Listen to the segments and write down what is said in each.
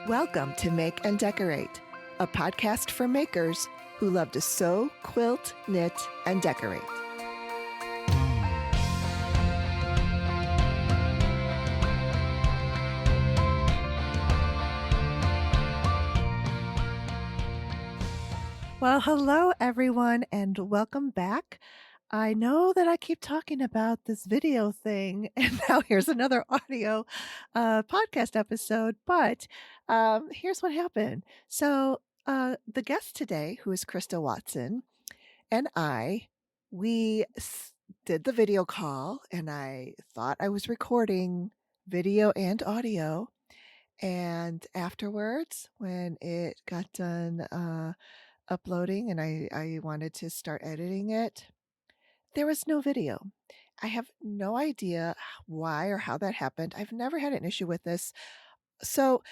Welcome to Make and Decorate, a podcast for makers who love to sew, quilt, knit, and decorate. Well, hello everyone, and welcome back. I know that I keep talking about this video thing, and now here's another audio podcast episode. But here's what happened. So the guest today, who is Christa Watson, and we did the video call, and I thought I was recording video and audio. And afterwards, when it got done uploading and I wanted to start editing it, there was no video. I have no idea why or how that happened. I've never had an issue with this. So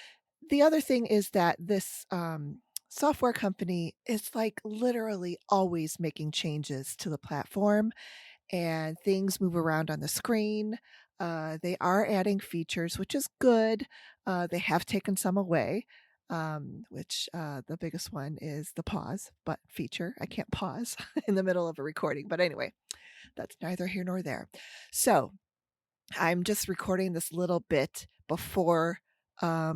the other thing is that this software company is like literally always making changes to the platform and things move around on the screen. They are adding features, which is good. They have taken some away, which the biggest one is the pause button feature. I can't pause in the middle of a recording. But anyway, that's neither here nor there. So I'm just recording this little bit before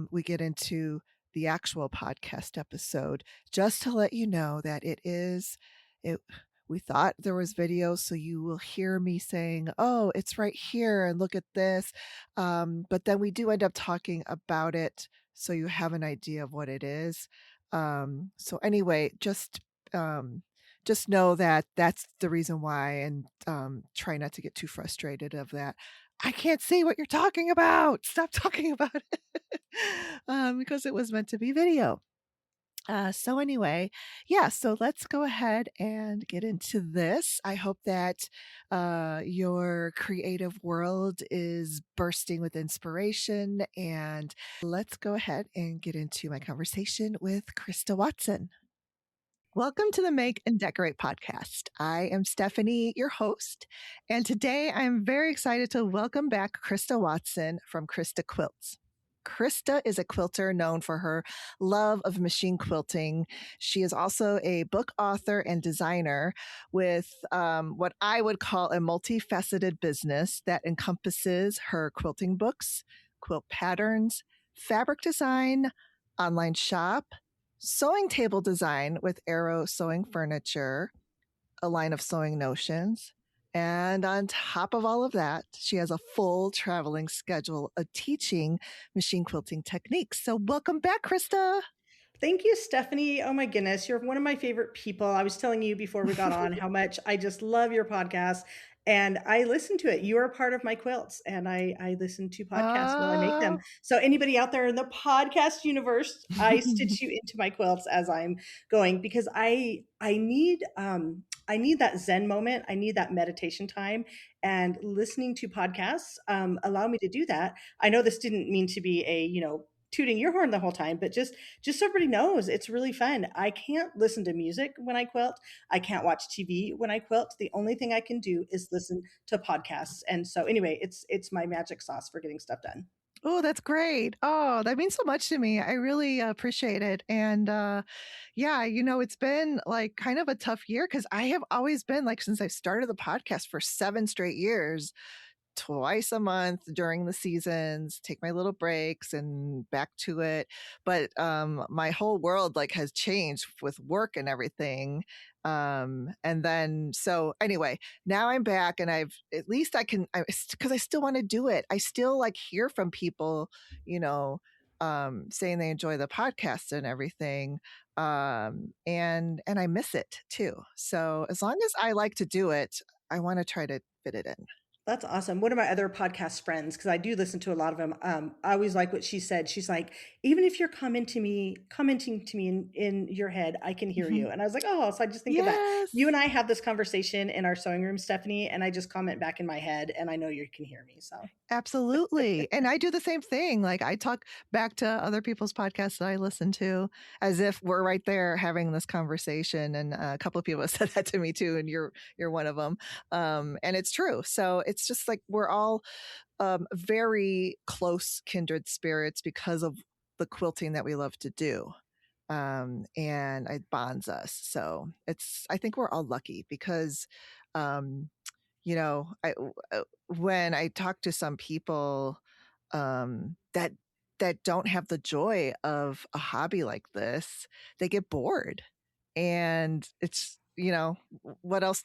we get into the actual podcast episode, just to let you know that we thought there was video, so you will hear me saying, oh, it's right here and look at this. But then we do end up talking about it, so you have an idea of what it is. So anyway, just know that that's the reason why, and try not to get too frustrated of that. I can't see what you're talking about. Stop talking about it. Because it was meant to be video. So anyway, yeah, so let's go ahead and get into this. I hope that your creative world is bursting with inspiration, and let's go ahead and get into my conversation with Christa Watson. Welcome to the Make and Decorate podcast. I am Stephanie, your host, and today I'm very excited to welcome back Christa Watson from Christa Quilts. Christa is a quilter known for her love of machine quilting. She is also a book author and designer with what I would call a multifaceted business that encompasses her quilting books, quilt patterns, fabric design, online shop, sewing table design with Arrow Sewing Furniture, a line of sewing notions. And on top of all of that, she has a full traveling schedule of teaching machine quilting techniques. So welcome back, Christa. Thank you, Stephanie. Oh my goodness, you're one of my favorite people. I was telling you before we got on how much I just love your podcast, and I listen to it. You are a part of my quilts, and I listen to podcasts while I make them. So anybody out there in the podcast universe, I stitch you into my quilts as I'm going, because I need that Zen moment. I need that meditation time, and listening to podcasts allow me to do that. I know this didn't mean to be a tooting your horn the whole time, but just so everybody knows, it's really fun. I can't listen to music when I quilt. I can't watch TV when I quilt. The only thing I can do is listen to podcasts. And so anyway, it's my magic sauce for getting stuff done. Oh, that's great. Oh, that means so much to me. I really appreciate it. And yeah, it's been like kind of a tough year because I have always been like, since I started the podcast for 7 straight years, twice a month during the seasons, take my little breaks and back to it. But my whole world like has changed with work and everything. And then so anyway, now I'm back, and at least because I still want to do it. I still like hear from people, saying they enjoy the podcast and everything. And I miss it too. So as long as I like to do it, I want to try to fit it in. That's awesome. One of my other podcast friends, because I do listen to a lot of them, I always like what she said. She's like, even if you're commenting to me in your head, I can hear you. And I was like, oh, so I just think of that. Yes. You and I have this conversation in our sewing room, Stephanie, and I just comment back in my head, and I know you can hear me. So Absolutely. And I do the same thing. Like I talk back to other people's podcasts that I listen to as if we're right there having this conversation. And a couple of people have said that to me too. And you're one of them. And it's true. So it's just like we're all very close kindred spirits because of the quilting that we love to do. And it bonds us. So I think we're all lucky because, um, you know, when I talk to some people, that don't have the joy of a hobby like this, they get bored. And it's, what else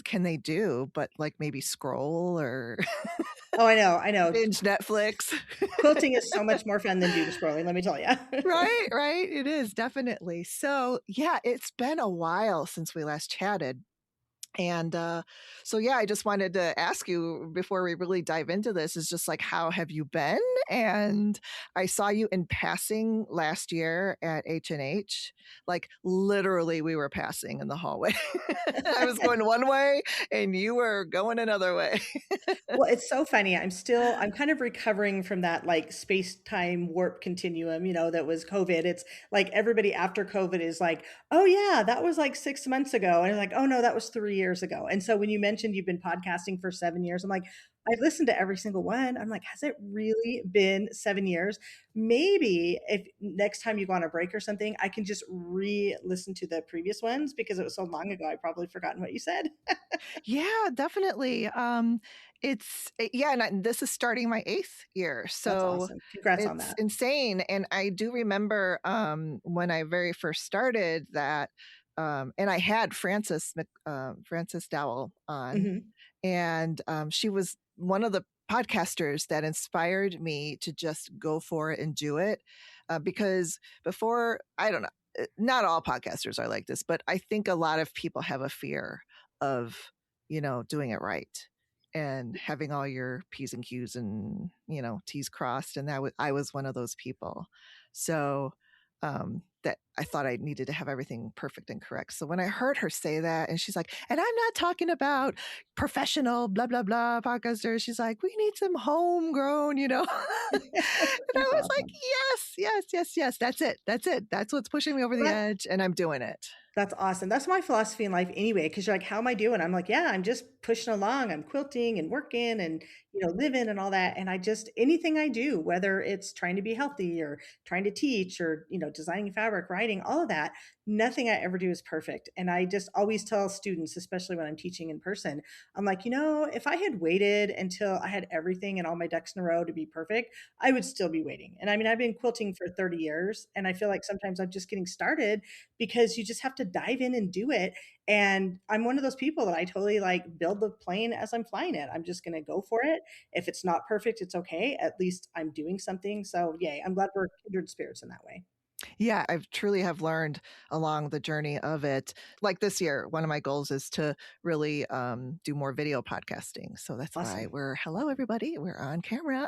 can they do but like maybe scroll or Oh, I know, I know. binge Netflix? Quilting is so much more fun than doom scrolling, let me tell you. Right, right. It is definitely. So, yeah, it's been a while since we last chatted. And so, yeah, I just wanted to ask you before we really dive into this is just like, how have you been? And I saw you in passing last year at H&H. Like, literally, we were passing in the hallway. I was going one way and you were going another way. Well, it's so funny. I'm kind of recovering from that like space-time warp continuum, that was COVID. It's like everybody after COVID is like, "Oh yeah, that was like 6 months ago." And I'm like, "Oh no, that was 3 years ago." And so when you mentioned you've been podcasting for 7 years, I'm like, I've listened to every single one. I'm like, has it really been 7 years? Maybe if next time you go on a break or something, I can just re-listen to the previous ones because it was so long ago, I've probably forgotten what you said. Yeah, definitely. Yeah, and this is starting my 8th year, That's so awesome. Congrats on it's that. insane. And I do remember when I very first started that, and I had Frances Dowell on, Mhm. and she was one of the podcasters that inspired me to just go for it and do it. Because before, I don't know, not all podcasters are like this, but I think a lot of people have a fear of, doing it right and having all your P's and Q's and, T's crossed. And I was one of those people. So, that I thought I needed to have everything perfect and correct. So when I heard her say that, and she's like, and I'm not talking about professional blah blah blah podcasters. She's like, we need some homegrown, and I That's was like, awesome. yes, yes, yes, yes. That's it. That's it. That's what's pushing me over the Well, edge, and I'm doing it. that's awesome. That's my philosophy in life anyway, because you're like, "How am I doing?" I'm like, "Yeah, I'm just pushing along. I'm quilting and working and, living and all that." And I just anything I do, whether it's trying to be healthy or trying to teach or, designing fabric, writing, all of that, nothing I ever do is perfect. And I just always tell students, especially when I'm teaching in person, I'm like, if I had waited until I had everything and all my ducks in a row to be perfect, I would still be waiting. And I mean, I've been quilting for 30 years, and I feel like sometimes I'm just getting started because you just have to dive in and do it. And I'm one of those people that I totally like build the plane as I'm flying it. I'm just going to go for it. If it's not perfect, it's okay. At least I'm doing something. So, yay, I'm glad we're kindred spirits in that way. Yeah, I've truly have learned along the journey of it. Like this year, one of my goals is to really do more video podcasting. So that's why Awesome. hello everybody, we're on camera.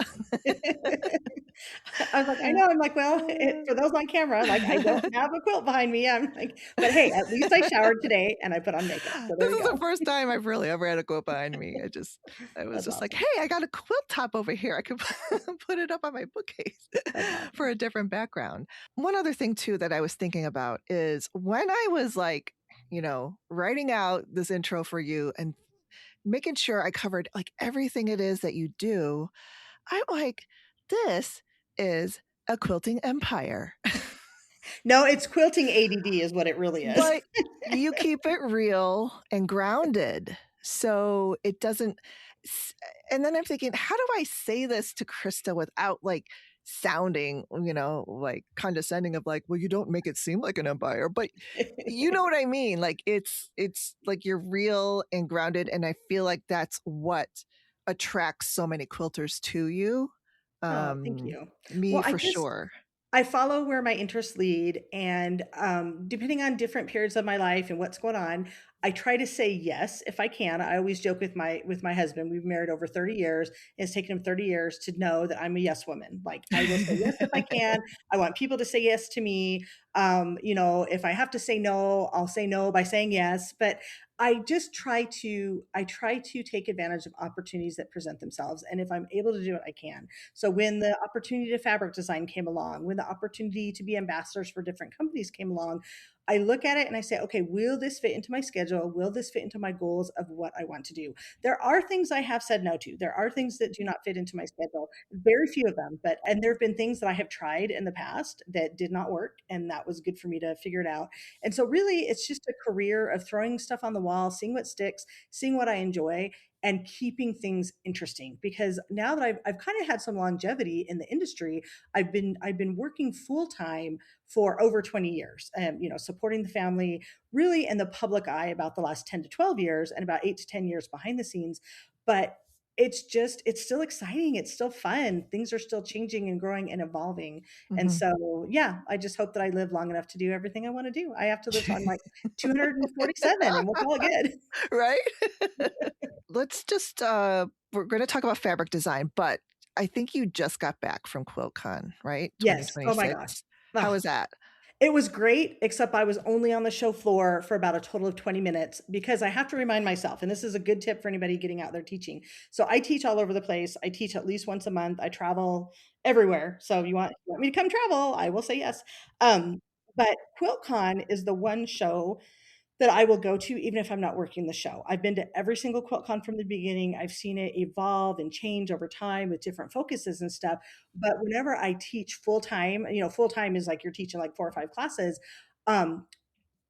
I was like, I know. I'm like, well, for those on camera, like I don't have a quilt behind me. I'm like, but hey, at least I showered today and I put on makeup. So there This you is the go. first time I've really ever had a quilt behind me. I was That's just like, awesome. hey, I got a quilt top over here. I could put it up on my bookcase That's for awesome. a different background. One other thing too that I was thinking about is when I was like, writing out this intro for you and making sure I covered like everything it is that you do, I'm like, this is a quilting empire. No, it's quilting ADD is what it really is. But you keep it real and grounded. So it doesn't s and then I'm thinking, how do I say this to Christa without, like, sounding, like, condescending of like, "Well, you don't make it seem like an empire," but you know what I mean? Like, it's like you're real and grounded, and I feel like that's what attracts so many quilters to you. Oh, thank you. Me Well, for sure. I follow where my interests lead, and, depending on different periods of my life and what's going on, I try to say yes if I can. I always joke with my husband, we've been married over 30 years, it's taken him 30 years to know that I'm a yes woman. Like, I will say yes if I can. I want people to say yes to me. If I have to say no, I'll say no by saying yes, but I try to take advantage of opportunities that present themselves, and if I'm able to do it, I can. So when the opportunity to fabric design came along, when the opportunity to be ambassadors for different companies came along, I look at it and I say, okay, will this fit into my schedule? Will this fit into my goals of what I want to do? There are things I have said no to. There are things that do not fit into my schedule. Very few of them, but and there have been things that I have tried in the past that did not work, and that was good for me to figure it out. And so really it's just a career of throwing stuff on the wall, seeing what sticks, seeing what I enjoy, and keeping things interesting. Because now that I've kind of had some longevity in the industry, I've been working full time for over 20 years, supporting the family really in the public eye about the last 10 to 12 years and about 8 to 10 years behind the scenes. But it's still exciting. It's still fun. Things are still changing and growing and evolving. And Mhm. so, yeah, I just hope that I live long enough to do everything I want to do. I have to live on like 247 and we'll call it good. Right? Let's just, we're gonna talk about fabric design, but I think you just got back from QuiltCon, right? Yes. Oh my gosh. 2026? How Ugh. was that? It was great, except I was only on the show floor for about a total of 20 minutes because I have to remind myself, and this is a good tip for anybody getting out there teaching. So I teach all over the place. I teach at least once a month. I travel everywhere. So if you want me to come travel, I will say yes. But QuiltCon is the one show that I will go to even if I'm not working the show. I've been to every single QuiltCon from the beginning. I've seen it evolve and change over time with different focuses and stuff. But whenever I teach full time, full time is like you're teaching like 4 or 5 classes. Um,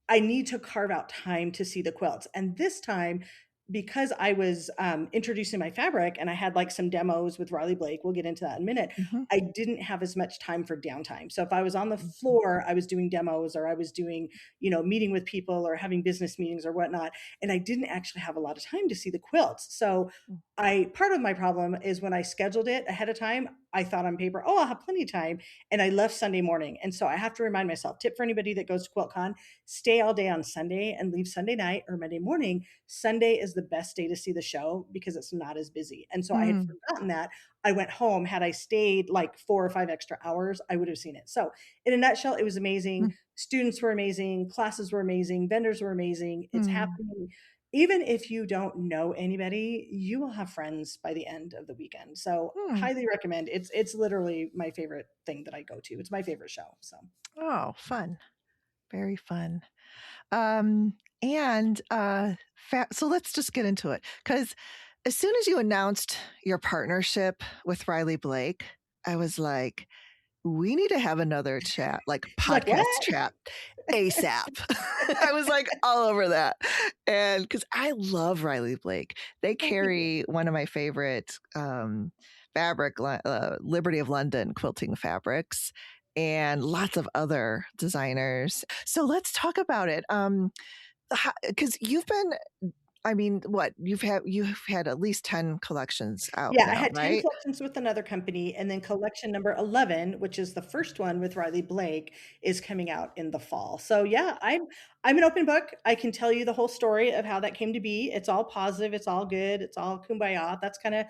I need to carve out time to see the quilts. And this time, because I was introducing my fabric and I had like some demos with Riley Blake, we'll get into that in a minute. Mhm, I didn't have as much time for downtime. So if I was on the mhm, floor, I was doing demos or I was doing, meeting with people or having business meetings or whatnot. And I didn't actually have a lot of time to see the quilts. So mm, part of my problem is when I scheduled it ahead of time, I thought on paper, oh, I'll have plenty of time. And I left Sunday morning. And so I have to remind myself, tip for anybody that goes to QuiltCon, stay all day on Sunday and leave Sunday night or Monday morning. Sunday is the best day to see the show because it's not as busy. And so I had mm, forgotten that. I went home. Had I stayed like 4 or 5 extra hours, I would have seen it. So, in a nutshell, it was mm, amazing. Students were amazing. Classes were amazing. Vendors were amazing. It's mm, happening. Even if you don't know anybody, you will have friends by the end of the weekend. So, mm. highly recommend. It's literally my favorite thing that I go to. It's my favorite show. So, Oh, fun. Very fun. Um, and, so let's just get into it. Because as soon as you announced your partnership with Riley Blake, I was like, "We need to have another chat, like, you're like, podcast what? chat ASAP." I was, like, all over that, and because I love Riley Blake. They Oh, thank you. carry one of my favorite, fabric Liberty of London quilting fabrics and lots of other designers. So let's talk about it, because you've been, I mean, what? You've had at least 10 collections out Yeah, I now, had 10 right? collections with another company, and then collection number 11, which is the first one with Riley Blake, is coming out in the fall. So yeah, I'm an open book. I can tell you the whole story of how that came to be. It's all positive, it's all good, it's all kumbaya. That's kind of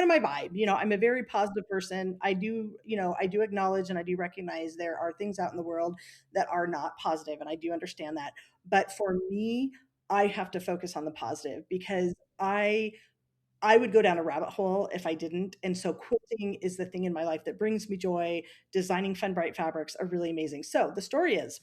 my vibe. I'm a very positive person. I do acknowledge and I do recognize there are things out in the world that are not positive, and I do understand that. But for me, I have to focus on the positive because I would go down a rabbit hole if I didn't. And so quilting is the thing in my life that brings me joy. Designing fun, bright fabrics are really amazing. So the story is,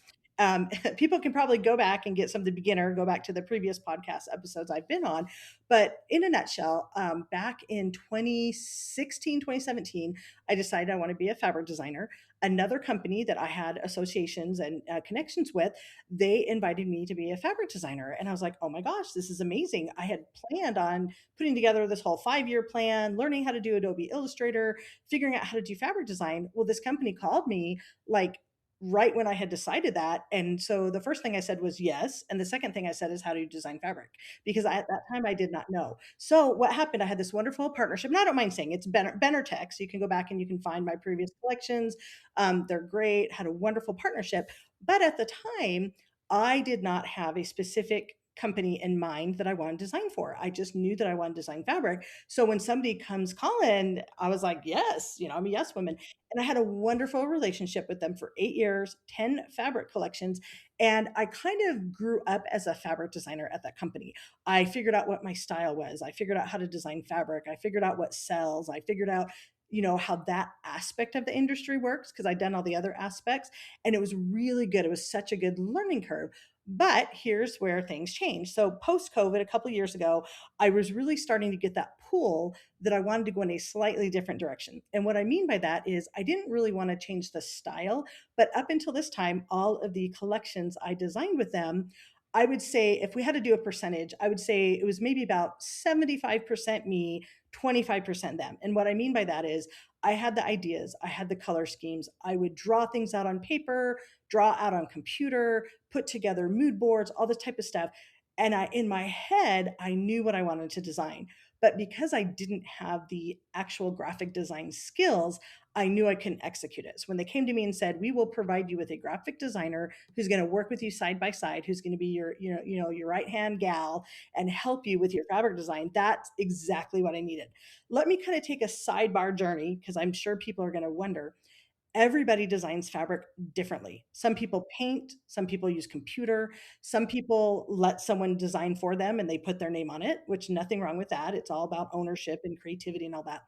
people can probably go back and get some of the beginner, go back to the previous podcast episodes I've been on. But in a nutshell, back in 2016, 2017, I decided I want to be a fabric designer. Another company that I had associations and connections with, they invited me to be a fabric designer. And I was like, oh my gosh, this is amazing. I had planned on putting together this whole 5-year plan, learning how to do Adobe Illustrator, figuring out how to do fabric design. Well, this company called me like right when I had decided that. And so the first thing I said was yes. And the second thing I said is, how do you design fabric? Because at that time I did not know. So what happened, I had this wonderful partnership. And I don't mind saying it's Benner Tech. So you can go back and you can find my previous collections. They're great, had a wonderful partnership. But at the time, I did not have a specific company in mind that I wanted to design for. I just knew that I wanted to design fabric. So when somebody comes calling, I was like, yes, I'm a yes woman. And I had a wonderful relationship with them for 8 years, 10 fabric collections. And I kind of grew up as a fabric designer at that company. I figured out what my style was. I figured out how to design fabric. I figured out what sells. I figured out how that aspect of the industry works because I'd done all the other aspects, and it was really good. It was such a good learning curve. But here's where things changed. So post COVID, a couple years ago, I was really starting to get that pull that I wanted to go in a slightly different direction. And what I mean by that is I didn't really want to change the style, but up until this time, all of the collections I designed with them, I would say if we had to do a percentage, I would say it was maybe about 75% me, 25% them. And what I mean by that is I had the ideas, I had the color schemes, I would draw things out on paper, draw out on computer, put together mood boards, all this type of stuff. And in my head, I knew what I wanted to design. But because I didn't have the actual graphic design skills, I knew I couldn't execute it. So when they came to me and said, "We will provide you with a graphic designer who's going to work with you side by side, who's going to be your, your right-hand gal and help you with your fabric design," that's exactly what I needed. Let me kind of take a sidebar journey because I'm sure people are going to wonder. Everybody designs fabric differently. Some people paint, some people use computer, some people let someone design for them and they put their name on it, which nothing wrong with that. It's all about ownership and creativity and all that.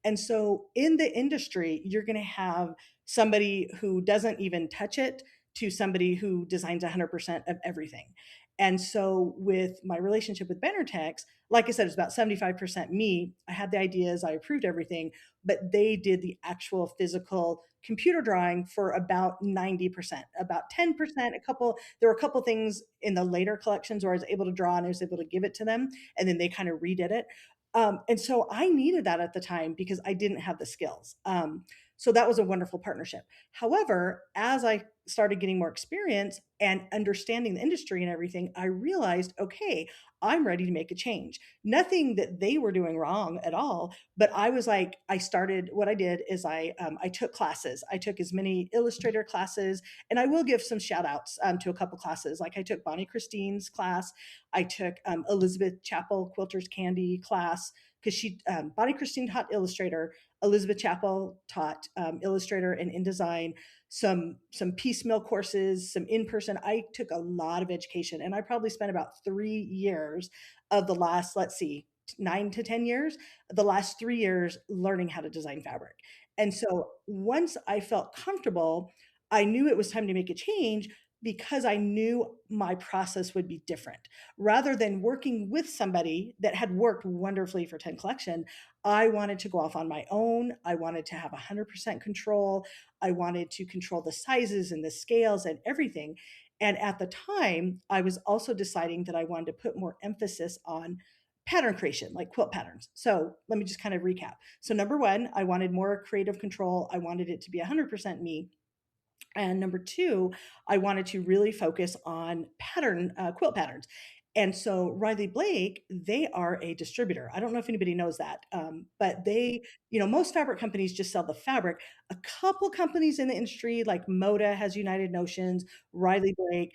And so in the industry, you're going to have somebody who doesn't even touch it to somebody who designs 100% of everything. And so with my relationship with Benartex, like I said, it's about 75% me. I had the ideas, I approved everything, but they did the actual physical computer drawing for about 90%, about 10%, there were a couple things in the later collections where I was able to draw and I was able to give it to them, and then they kind of redid it. And so I needed that at the time because I didn't have the skills. So that was a wonderful partnership. However, as I started getting more experience and understanding the industry and everything, I realized, okay, I'm ready to make a change. Nothing that they were doing wrong at all, but I was like, I started. What I did is I took classes. I took as many Illustrator classes, and I will give some shout outs to a couple classes. Like I took Bonnie Christine's class, I took Elizabeth Chappell Quilter's Candy class because Bonnie Christine taught Illustrator, Elizabeth Chappell taught Illustrator and InDesign, some piecemeal courses, some in person. I took a lot of education, and I probably spent about 3 years of the last, let's see, 9 to 10 years, the last 3 years learning how to design fabric. And so once I felt comfortable, I knew it was time to make a change because I knew my process would be different. Rather than working with somebody that had worked wonderfully for 10 Collection, I wanted to go off on my own. I wanted to have 100% control. I wanted to control the sizes and the scales and everything. And at the time, I was also deciding that I wanted to put more emphasis on pattern creation, like quilt patterns. So let me just kind of recap. So, number one, I wanted more creative control. I wanted it to be 100% me. And number two, I wanted to really focus on quilt patterns. And so Riley Blake, they are a distributor. I don't know if anybody knows that, but most fabric companies just sell the fabric. A couple companies in the industry, like Moda has United Notions, Riley Blake.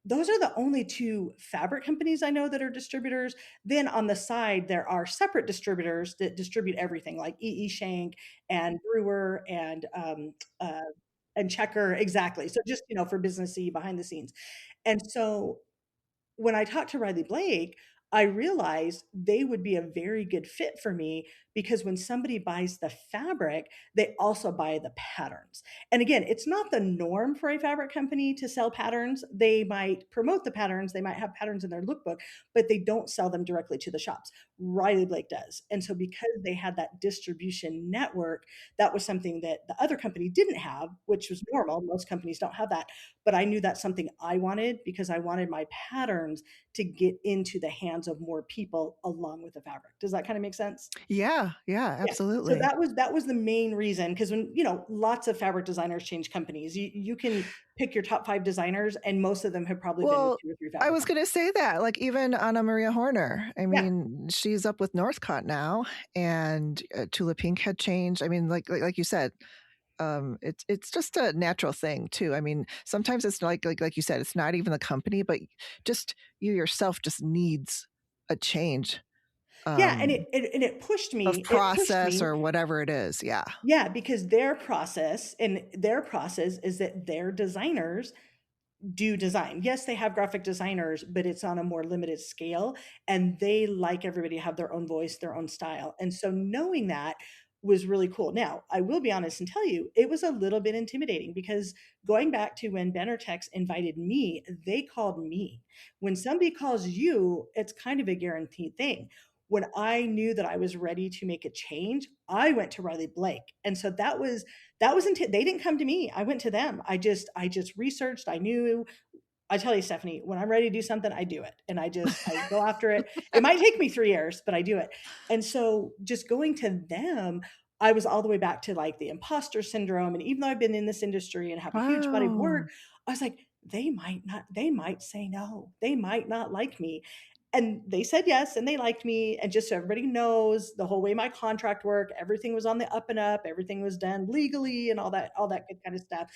Those are the only two fabric companies I know that are distributors. Then on the side, there are separate distributors that distribute everything, like E. E. Shank and Brewer and Checker, exactly. So just, for businessy behind the scenes. And so when I talked to Riley Blake, I realized they would be a very good fit for me because when somebody buys the fabric, they also buy the patterns. And again, it's not the norm for a fabric company to sell patterns. They might promote the patterns, they might have patterns in their lookbook, but they don't sell them directly to the shops. Riley Blake does. And so because they had that distribution network, that was something that the other company didn't have, which was normal. Most companies don't have that. But I knew that's something I wanted because I wanted my patterns to get into the hands of more people along with the fabric. Does that kind of make sense? Yeah, yeah, Yeah. So absolutely. that was the main reason because when, lots of fabric designers change companies. You can pick your top 5 designers and most of them have probably been with Well, 2 or 3 I fabric was companies. gonna say that, like, even Anna Maria Horner, I Yeah. mean, she's up with Northcott now, and, Tula Pink had changed. I mean, like you said, it's just a natural thing too. I mean, sometimes it's like you said, it's not even the company, but just you yourself just needs a change, Yeah, and um, it pushed of me. It pushed process me. or whatever it is, yeah. Yeah, because their process is that their designers do design. Yes, they have graphic designers, but it's on a more limited scale, and they like everybody to have their own voice, their own style. And so knowing that, was really cool. Now, I will be honest and tell you, it was a little bit intimidating because going back to when Benertex invited me, they called me. When somebody calls you, it's kind of a guaranteed thing. When I knew that I was ready to make a change, I went to Riley Blake. And so they didn't come to me. I went to them. I just researched. I knew. I tell you, Stephanie, when I'm ready to do something, I do it. And I go after it. It might take me 3 years, but I do it. And so just going to them, I was all the way back to like the imposter syndrome. And even though I've been in this industry and have a huge body of work, Wow. I was like, they might say no. They might not like me. And they said yes, and they liked me. And just so everybody knows, the whole way my contract worked, everything was on the up and up, everything was done legally and all that good kind of stuff.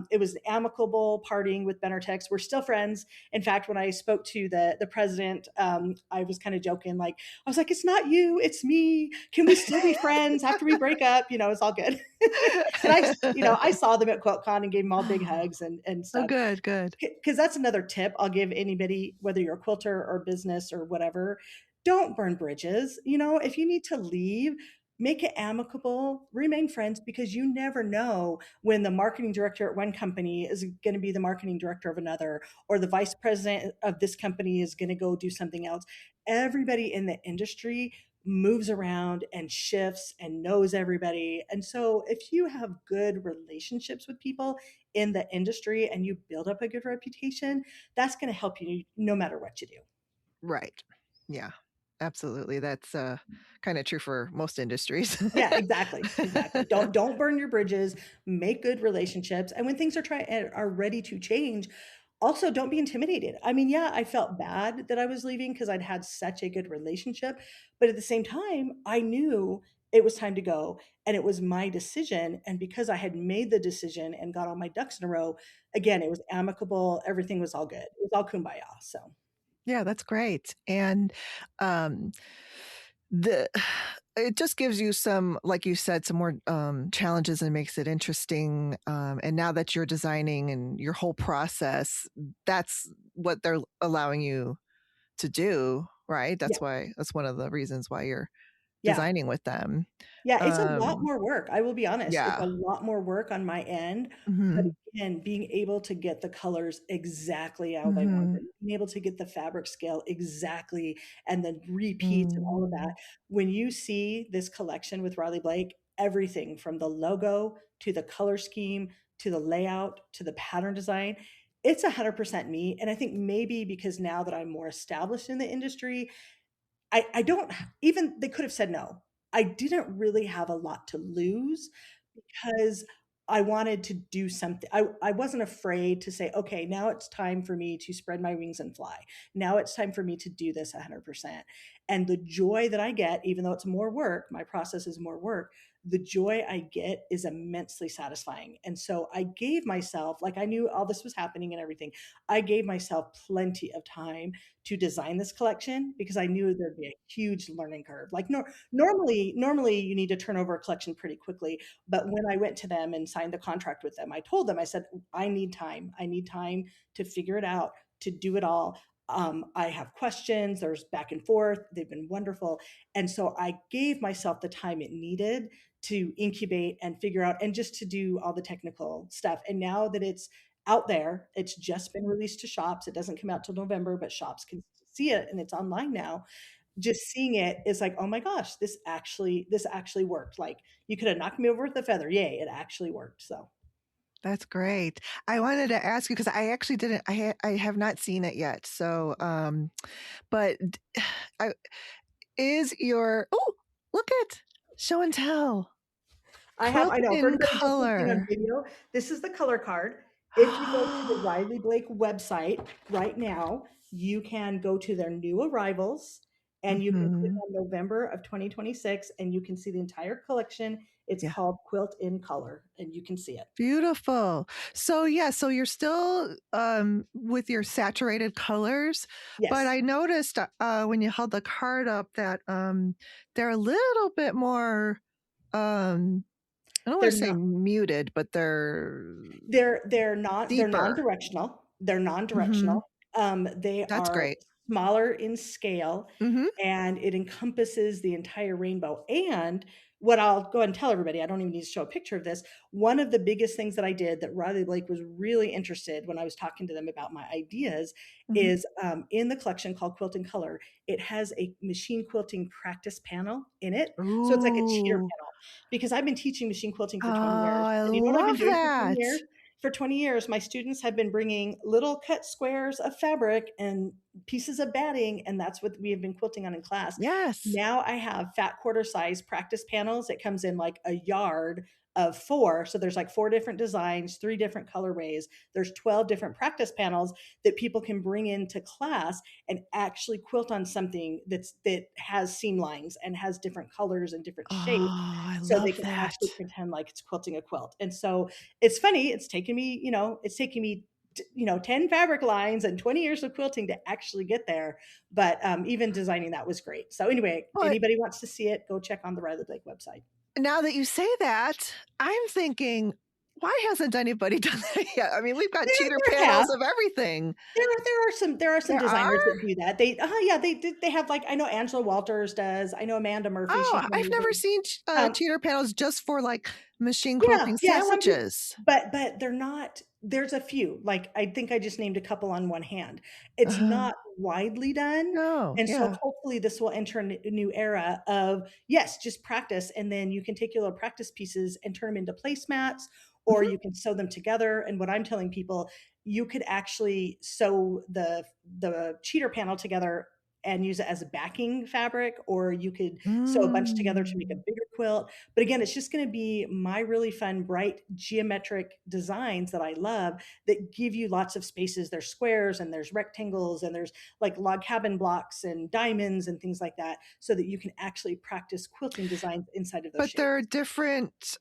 It was an amicable parting with Benertex. We're still friends. In fact, when I spoke to the president, I was kind of joking, like I was like, "It's not you, it's me. Can we still be friends after we break up?" It's all good. And I saw them at QuiltCon and gave them all big hugs and Oh, stuff. good, good. Because that's another tip I'll give anybody, whether you're a quilter or business or whatever. Don't burn bridges. If you need to leave, make it amicable, remain friends, because you never know when the marketing director at one company is going to be the marketing director of another, or the vice president of this company is going to go do something else. Everybody in the industry moves around and shifts and knows everybody. And so if you have good relationships with people in the industry and you build up a good reputation, that's going to help you no matter what you do. Right. Yeah, absolutely. That's kind of true for most industries. Yeah, exactly. Exactly. Don't burn your bridges, make good relationships. And when things are ready to change, also don't be intimidated. I mean, yeah, I felt bad that I was leaving because I'd had such a good relationship, but at the same time, I knew it was time to go and it was my decision. And because I had made the decision and got all my ducks in a row, again, it was amicable, everything was all good. It was all kumbaya. So Yeah, that's great. And um, the it just gives you some, like you said, some more challenges and makes it interesting. And now that you're designing and your whole process, that's what they're allowing you to do, right? yeah, That's one of the reasons why you're yeah. designing with them. Yeah, it's a lot Um, more work, I will be honest, it's yeah. a lot more work on my end, but Mhm. again, being able to get the colors exactly how they want Mhm. them, being able to get the fabric scale exactly, and then repeats and all of that. Mm. When you see this collection with Riley Blake, everything from the logo, to the color scheme, to the layout, to the pattern design, it's 100% me, and I think maybe because now that I'm more established in the industry, I don't even they could have said no. I didn't really have a lot to lose because I wanted to do something. I wasn't afraid to say, okay, now it's time for me to spread my wings and fly. Now it's time for me to do this 100%. And the joy that I get, even though it's more work, my process is more work, the joy I get is immensely satisfying. And so I gave myself, like I knew all this was happening and everything, I gave myself plenty of time to design this collection because I knew there'd be a huge learning curve. Like normally you need to turn over a collection pretty quickly, but when I went to them and signed the contract with them, I told them, I said, I need time. I need time to figure it out, to do it all. I have questions. There's back and forth. They've been wonderful. And so I gave myself the time it needed to incubate and figure out and just to do all the technical stuff. And now that it's out there, it's just been released to shops. It doesn't come out till November, but shops can see it and it's online now. Just seeing it is like, oh my gosh, this actually worked. Like you could have knocked me over with a feather. Yay, it actually worked. So That's great. I wanted to ask you because I actually didn't. I have not seen it yet. So, but I is your look at show and tell I quilt know for in anybody just listening on color. video, this is the color card. If you go to the Riley Blake website right now, you can go to their new arrivals and you can click Hmm. on November of 2026 and you can see the entire collection. It's Yeah, called Quilt in Color and you can see it. beautiful. So yeah, so you're still with your saturated colors, but Yes. I noticed when you held the card up that they're a little bit more. I don't want They're to say not muted, but they're they're deeper. non-directional. They're Mhm. non-directional. They That's are great. smaller in scale Mhm. and it encompasses the entire rainbow. And what I'll go ahead and tell everybody, I don't even need to show a picture of this. One of the biggest things that I did that Riley Blake was really interested when I was talking to them about my ideas Mhm. is in the collection called Quilt and Color, it has a machine quilting practice panel in it. So it's like a cheater Ooh. panel because I've been teaching machine quilting Oh, for 20 years. I And you know what I've been love doing for 20 that. years? For 20 years, my students have been bringing little cut squares of fabric and pieces of batting, and that's what we have been quilting on in class. Yes. Now I have fat quarter size practice panels. It comes in like a yard of four. So there's like four different designs, three different colorways. There's 12 different practice panels that people can bring into class and actually quilt on something that has seam lines and has different colors and different Oh, shapes. I So they love can that. actually pretend like it's quilting a quilt. And so it's funny, it's taken me, it's taken me 10 fabric lines and 20 years of quilting to actually get there, but even designing that was great. So anyway, But anybody wants to see it, go check on the Riley Blake website. now that you say that, I'm thinking, why hasn't anybody done that yet? I mean, we've got cheater There have panels of everything. there are some There are? designers that do that. Yeah, they have, like, I know Angela Walters does. I know Amanda Murphy. She's Oh, one I've of never the seen um, cheater panels just for, like, machine Yeah, quilting yeah, some people, sandwiches. but they're not, there's a few, like, I think I just named a couple on one hand. It's Uh-huh. not widely done, No, and so yeah. hopefully this will enter a new era of, yes, just practice, and then you can take your little practice pieces and turn them into placemats, or Mhm. you can sew them together, and what I'm telling people, you could actually sew the cheater panel together and use it as a backing fabric, or you could sew a bunch together to make a Mm. bigger quilt. But again, it's just going to be my really fun, bright, geometric designs that I love that give you lots of spaces. There's squares and there's rectangles and there's like log cabin blocks and diamonds and things like that, so that you can actually practice quilting designs inside of those But there are shapes. different,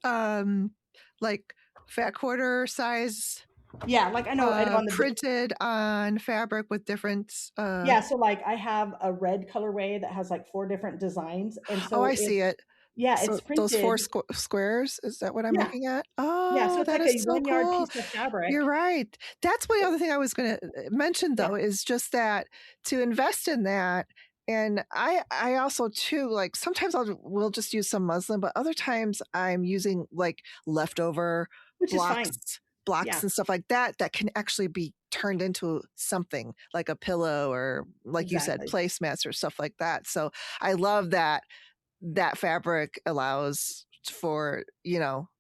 like, fat quarter size, Yeah, like I know on the big, printed on fabric with different, yeah, so like I have a red colorway that has like four different designs. And oh, so I see it. yeah, it's So those 4 printed. squares, is that what I'm Yeah. looking at? Yeah. So Oh, it's that like is a so 1 yard cool. piece of You're fabric. right. That's one other thing I was gonna mention, Yeah. though, is just that to invest in that, and I also too, like, sometimes we'll just use some muslin, but other times I'm using, like, leftover Which is fine. blocks Yeah. and stuff like that, that can actually be turned into something, like a pillow or, like you said, Exactly. placemats or stuff like that. So I love that that fabric allows for,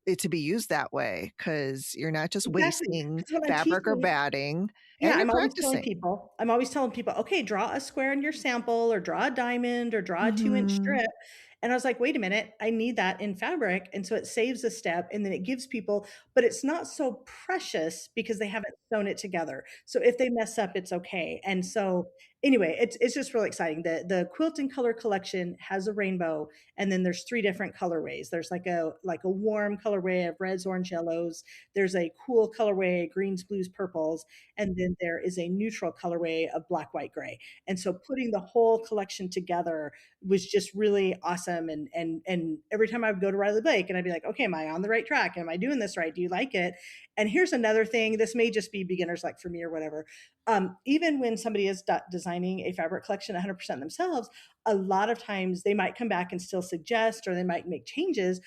it to be used that way because 'cause you're not just Exactly. wasting Because when I'm fabric or teaching, batting, yeah, and you're I'm always telling practicing. people I'm always telling people, "Okay, draw a square in your sample or draw a diamond or draw a 2-inch Mhm. strip." And I was like, "Wait a minute, I need that in fabric." And so it saves a step and then it gives people, but it's not so precious because they haven't sewn it together. So if they mess up, it's okay. And so anyway, it's just really exciting. The Quilt and Color collection has a rainbow, and then there's three different colorways. There's like a warm colorway of reds, orange, yellows. There's a cool colorway, greens, blues, purples, and then there is a neutral colorway of black, white, gray. And so putting the whole collection together was just really awesome. And every time I would go to Riley Blake and I'd be like, okay, am I on the right track? Am I doing this right? Do you like it? And here's another thing. This may just be beginners like for me or whatever. Even when somebody is designing a fabric collection 100% themselves, a lot of times they might come back and still suggest, or they might make changes.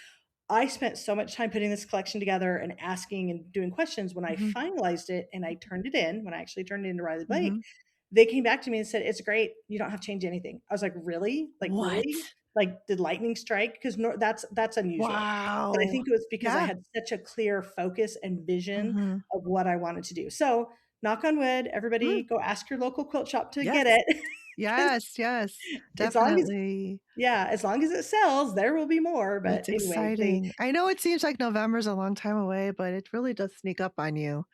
I spent so much time putting this collection together and asking and doing questions. When I Mhm. finalized it and I turned it in, when I actually turned it into Riley Blake, Mhm. they came back to me and said, "It's great. You don't have to change anything." I was like, "Really? Like, really? What? Like, did lightning strike?" Because that's unusual. But I Wow. think it was because I Yeah. had such a clear focus and vision Mhm. of what I wanted to do. So, knock on wood, everybody Mm. go ask your local quilt shop to Yes. get it. Because Yes, yes, as long as definitely. yeah, as long as it sells, there will be more. But That's anyway, they exciting. I know it seems like November's a long time away, but it really does sneak up on you.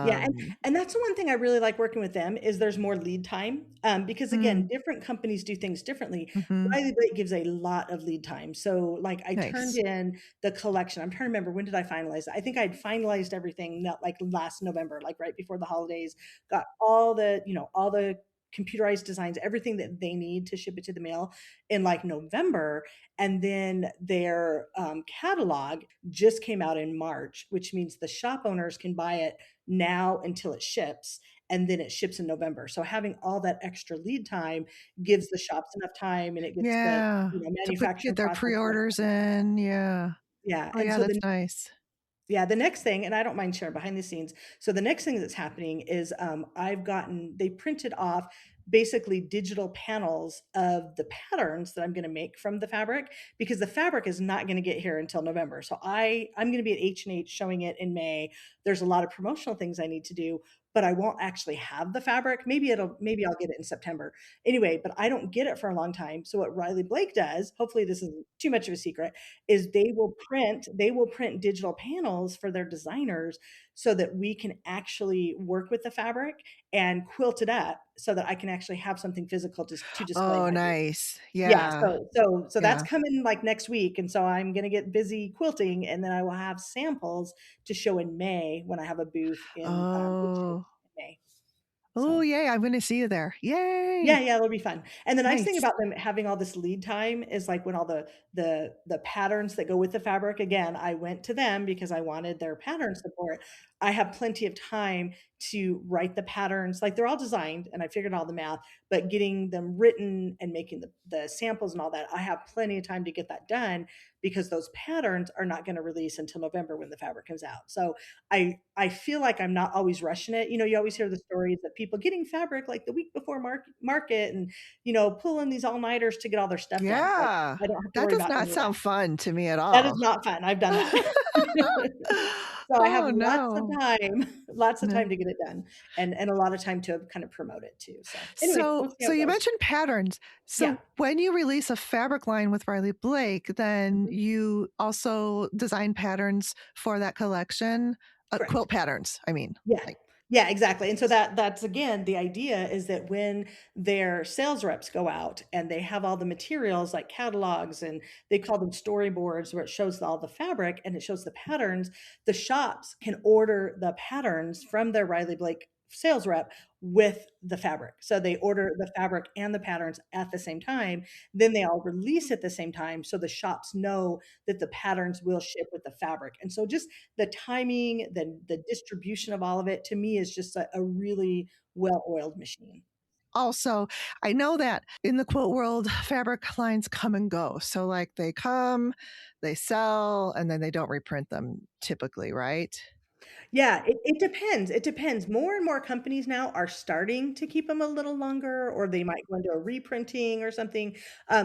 Yeah, and Um and that's the one thing I really like working with them is there's more lead time, because again, Mm. different companies do things differently. Mhm. Riley Blake gives a lot of lead time. So, like, I turned Nice. in the collection. I'm trying to remember, when did I finalize it? I think I'd finalized everything not like last November, like right before the holidays. Got all the computerized designs, everything that they need to ship it to the mail in like November, and then their catalog just came out in March, which means the shop owners can buy it now until it ships. and then it ships in November. So having all that extra lead time gives the shops enough time, and it gets the, Yeah. To get manufacturing their process going. pre-orders in, yeah. Yeah, Oh, and yeah, so that's then nice. yeah, the next thing, and I don't mind sharing behind the scenes. So the next thing that's happening is they printed off basically digital panels of the patterns that I'm going to make from the fabric, because the fabric is not going to get here until November. So I'm going to be at H&H showing it in May. There's a lot of promotional things I need to do, but I won't actually have the fabric. Maybe I'll get it in September. Anyway, but I don't get it for a long time. So what Riley Blake does, hopefully this isn't too much of a secret, is they will print digital panels for their designers so that we can actually work with the fabric and quilt it up so that I can actually have something physical to display in Oh, my booth. nice. Yeah, Yeah. so that's Yeah. coming like next week, and so I'm gonna get busy quilting, and then I will have samples to show in May when I have a booth in H&H Oh. in May. Oh, So yay, I'm gonna see you there. yeah, Yay. yeah, it'll be fun. And the nice thing Nice. about them having all this lead time is like when all the patterns that go with the fabric, again, I went to them because I wanted their pattern support. I have plenty of time to write the patterns. Like they're all designed and I figured all the math, but getting them written and making the samples and all that, I have plenty of time to get that done because those patterns are not going to release until November when the fabric comes out. So I feel like I'm not always rushing it. You know, you always hear the stories of people getting fabric like the week before market and pulling these all-nighters to get all their stuff done. Like Yeah. I don't have to That worry does about not any of that. sound fun to me at That is all. not fun. I've done that. So I have Oh, lots of no. time, lots of No. time to get it done and a lot of time to kind of promote it too. So anyway, So we'll see how so it you goes. mentioned patterns. Yeah. So when you release a fabric line with Riley Blake, then Mhm. you also design patterns for that collection? Correct. Quilt patterns, I mean, Yeah. like Yeah, exactly, and so that's again, the idea is that when their sales reps go out and they have all the materials like catalogs and they call them storyboards where it shows all the fabric and it shows the patterns, the shops can order the patterns from their Riley Blake sales rep with the fabric. So they order the fabric and the patterns at the same time, then they all release at the same time so the shops know that the patterns will ship with the fabric. And so just the timing, the distribution of all of it to me is just a really well-oiled machine. also, I know that in the quilt world, fabric lines come and go. So, like, they come, they sell, and then they don't reprint them typically, right? Yeah, it depends. It depends. More and more companies now are starting to keep them a little longer, or they might go into a reprinting or something.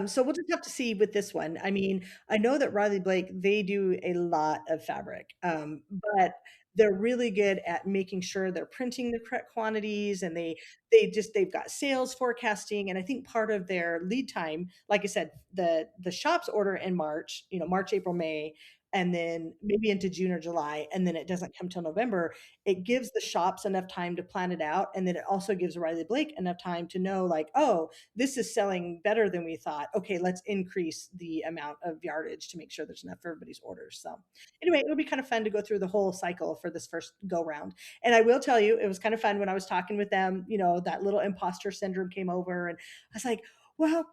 So we'll just have to see with this one. I mean, I know that Riley Blake, they do a lot of fabric, but they're really good at making sure they're printing the correct quantities, and they've got sales forecasting. And I think part of their lead time, like I said, the shops order in March, March, April, May, and then maybe into June or July, and then it doesn't come till November. It gives the shops enough time to plan it out, and then it also gives Riley Blake enough time to know, like, oh, this is selling better than we thought. Okay, let's increase the amount of yardage to make sure there's enough for everybody's orders. So anyway, it'll be kind of fun to go through the whole cycle for this first go round. And I will tell you, it was kind of fun when I was talking with them. That little imposter syndrome came over, and I was like, well,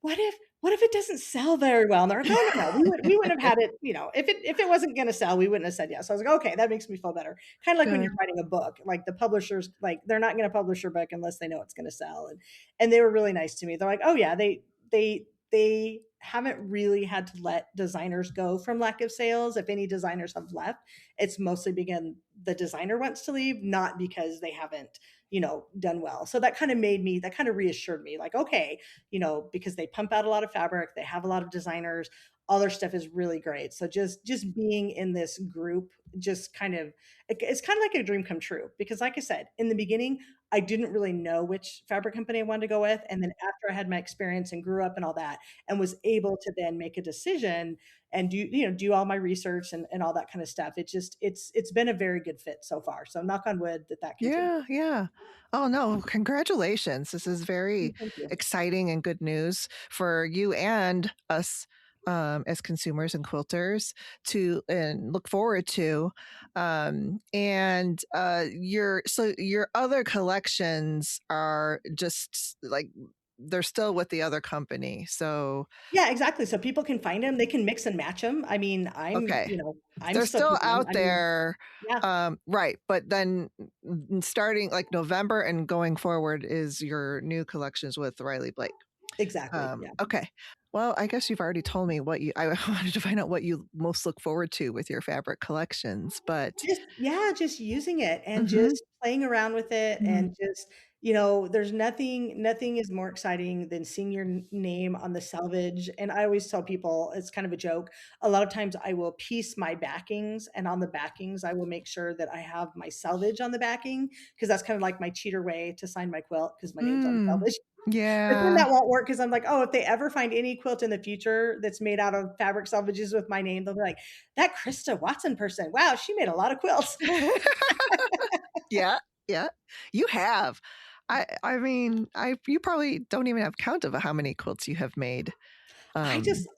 what if it doesn't sell very well? And they're like, oh no, we would have had it, if it wasn't gonna sell, we wouldn't have said yes. So I was like, okay, that makes me feel better. Kind of like when you're Good. writing a book, like the publishers, like they're not gonna publish your book unless they know it's gonna sell. And they were really nice to me. They're like, oh yeah, they haven't really had to let designers go from lack of sales. If any designers have left, it's mostly because the designer wants to leave, not because they haven't, done well. So that kind of reassured me, like, okay, because they pump out a lot of fabric, they have a lot of designers, all their stuff is really great. So just being in this group, just it's kind of like a dream come true, because like I said, in the beginning, I didn't really know which fabric company I wanted to go with. And then after I had my experience and grew up and all that, and was able to then make a decision and do all my research and all that kind of stuff. It's been a very good fit so far. So knock on wood that continues. Yeah, yeah. Oh, no, congratulations. This is very Thank you. exciting and good news for you and us, as consumers and quilters to and look forward to. And your other collections are just like they're still with the other company. So, Yeah, exactly, so people can find them, they can mix and match them. I mean, okay. I'm They're still still keeping them. out I mean, there, yeah, right, but then starting, like, November and going forward is your new collections with Riley Blake. exactly, yeah. Okay. Well, I guess you've already told me what you I wanted to find out what you most look forward to with your fabric collections, but Just yeah, just using it and mhm, just playing around with it mm, and just, there's nothing is more exciting than seeing your name on the selvage, and I always tell people, it's kind of a joke, a lot of times I will piece my backings, and on the backings, I will make sure that I have my selvage on the backing because that's kind of like my cheater way to sign my quilt because my name's on the mm, selvage. But then yeah. that won't work because 'cause I'm like, "Oh, if they ever find any quilt in the future that's made out of fabric selvages with my name, they'll be like, 'That Christa Watson person, wow, she made a lot of quilts.'" Yeah, yeah. You have. I mean, I you probably don't even have count of how many quilts you have made.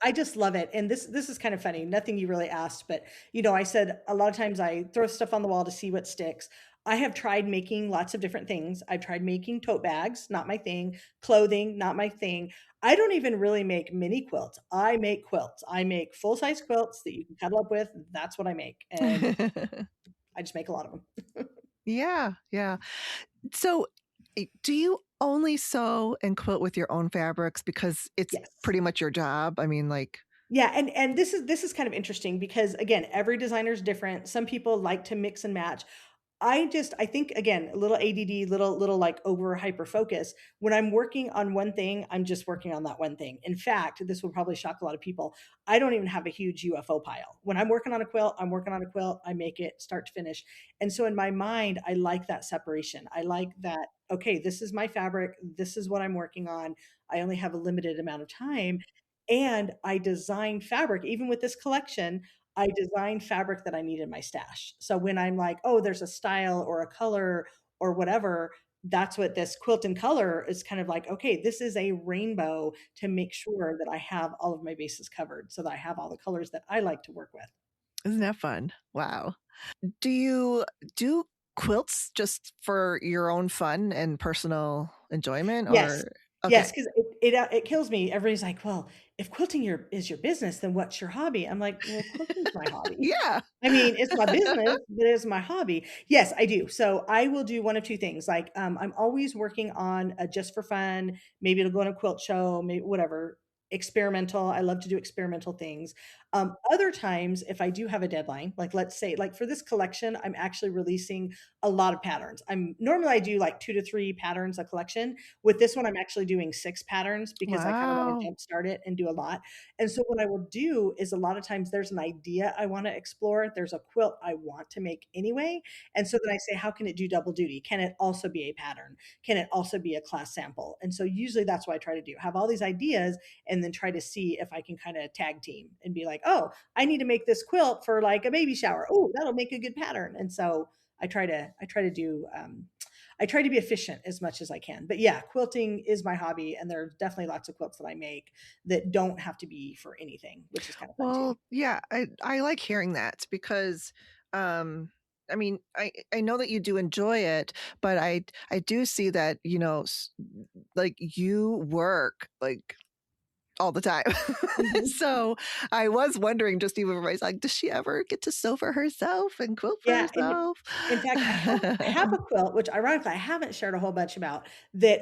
I just love it, and this is kind of funny, nothing you really asked, but, I said a lot of times I throw stuff on the wall to see what sticks. I have tried making lots of different things. I've tried making tote bags, not my thing, clothing, not my thing. I don't even really make mini quilts. I make quilts. I make full-size quilts that you can cuddle up with, that's what I make, and I just make a lot of them. Yeah, yeah. So, do you only sew and quilt with your own fabrics because it's Yes. pretty much your job? I mean, like Yeah, and this is kind of interesting because, again, every designer is different. Some people like to mix and match. I think, again, a little ADD, little like over hyper focus. When I'm working on one thing, I'm just working on that one thing. In fact, this will probably shock a lot of people. I don't even have a huge UFO pile. When I'm working on a quilt, I'm working on a quilt. I make it start to finish. And so in my mind, I like that separation. I like that, okay, this is my fabric. This is what I'm working on. I only have a limited amount of time. And I design fabric, even with this collection, I design fabric that I need in my stash. So when I'm like, "Oh, there's a style or a color or whatever," that's what this quilt and color is kind of like, "Okay, this is a rainbow to make sure that I have all of my bases covered so that I have all the colors that I like to work with." isn't that fun? Wow. Do you do quilts just for your own fun and personal enjoyment Yes. or okay. Yes, 'cause it kills me. Everybody's like, "Well, if quilting is your business, then what's your hobby?" I'm like, "Well, quilting's my hobby." Yeah. I mean, it's my business, but it's my hobby. Yes, I do. So I will do one of 2 things. Like, I'm always working on a just for fun, maybe it'll go on a quilt show, maybe whatever, experimental. I love to do experimental things. Other times, if I do have a deadline, like let's say, like for this collection, I'm actually releasing a lot of patterns. Normally I do like 2 to 3 patterns a collection. With this one, I'm actually doing 6 patterns because I kind of want to Wow. jumpstart it and do a lot. And so what I will do is a lot of times there's an idea I want to explore. There's a quilt I want to make anyway. And so then I say, how can it do double duty? Can it also be a pattern? Can it also be a class sample? And so usually that's what I try to do. Have all these ideas and then try to see if I can kind of tag team and be like, oh, I need to make this quilt for like a baby shower. Oh, that'll make a good pattern. And so I try to be efficient as much as I can. But yeah, quilting is my hobby, and there are definitely lots of quilts that I make that don't have to be for anything, which is kind of fun too. Well, yeah, I like hearing that because um I mean, I know that you do enjoy it, but I do see that, like you work like all the time. Mhm. So I was wondering, just even for myself, like, does she ever get to sew for herself and quilt for Yeah, and herself? in fact, I have a quilt, which ironically I haven't shared a whole bunch about, that,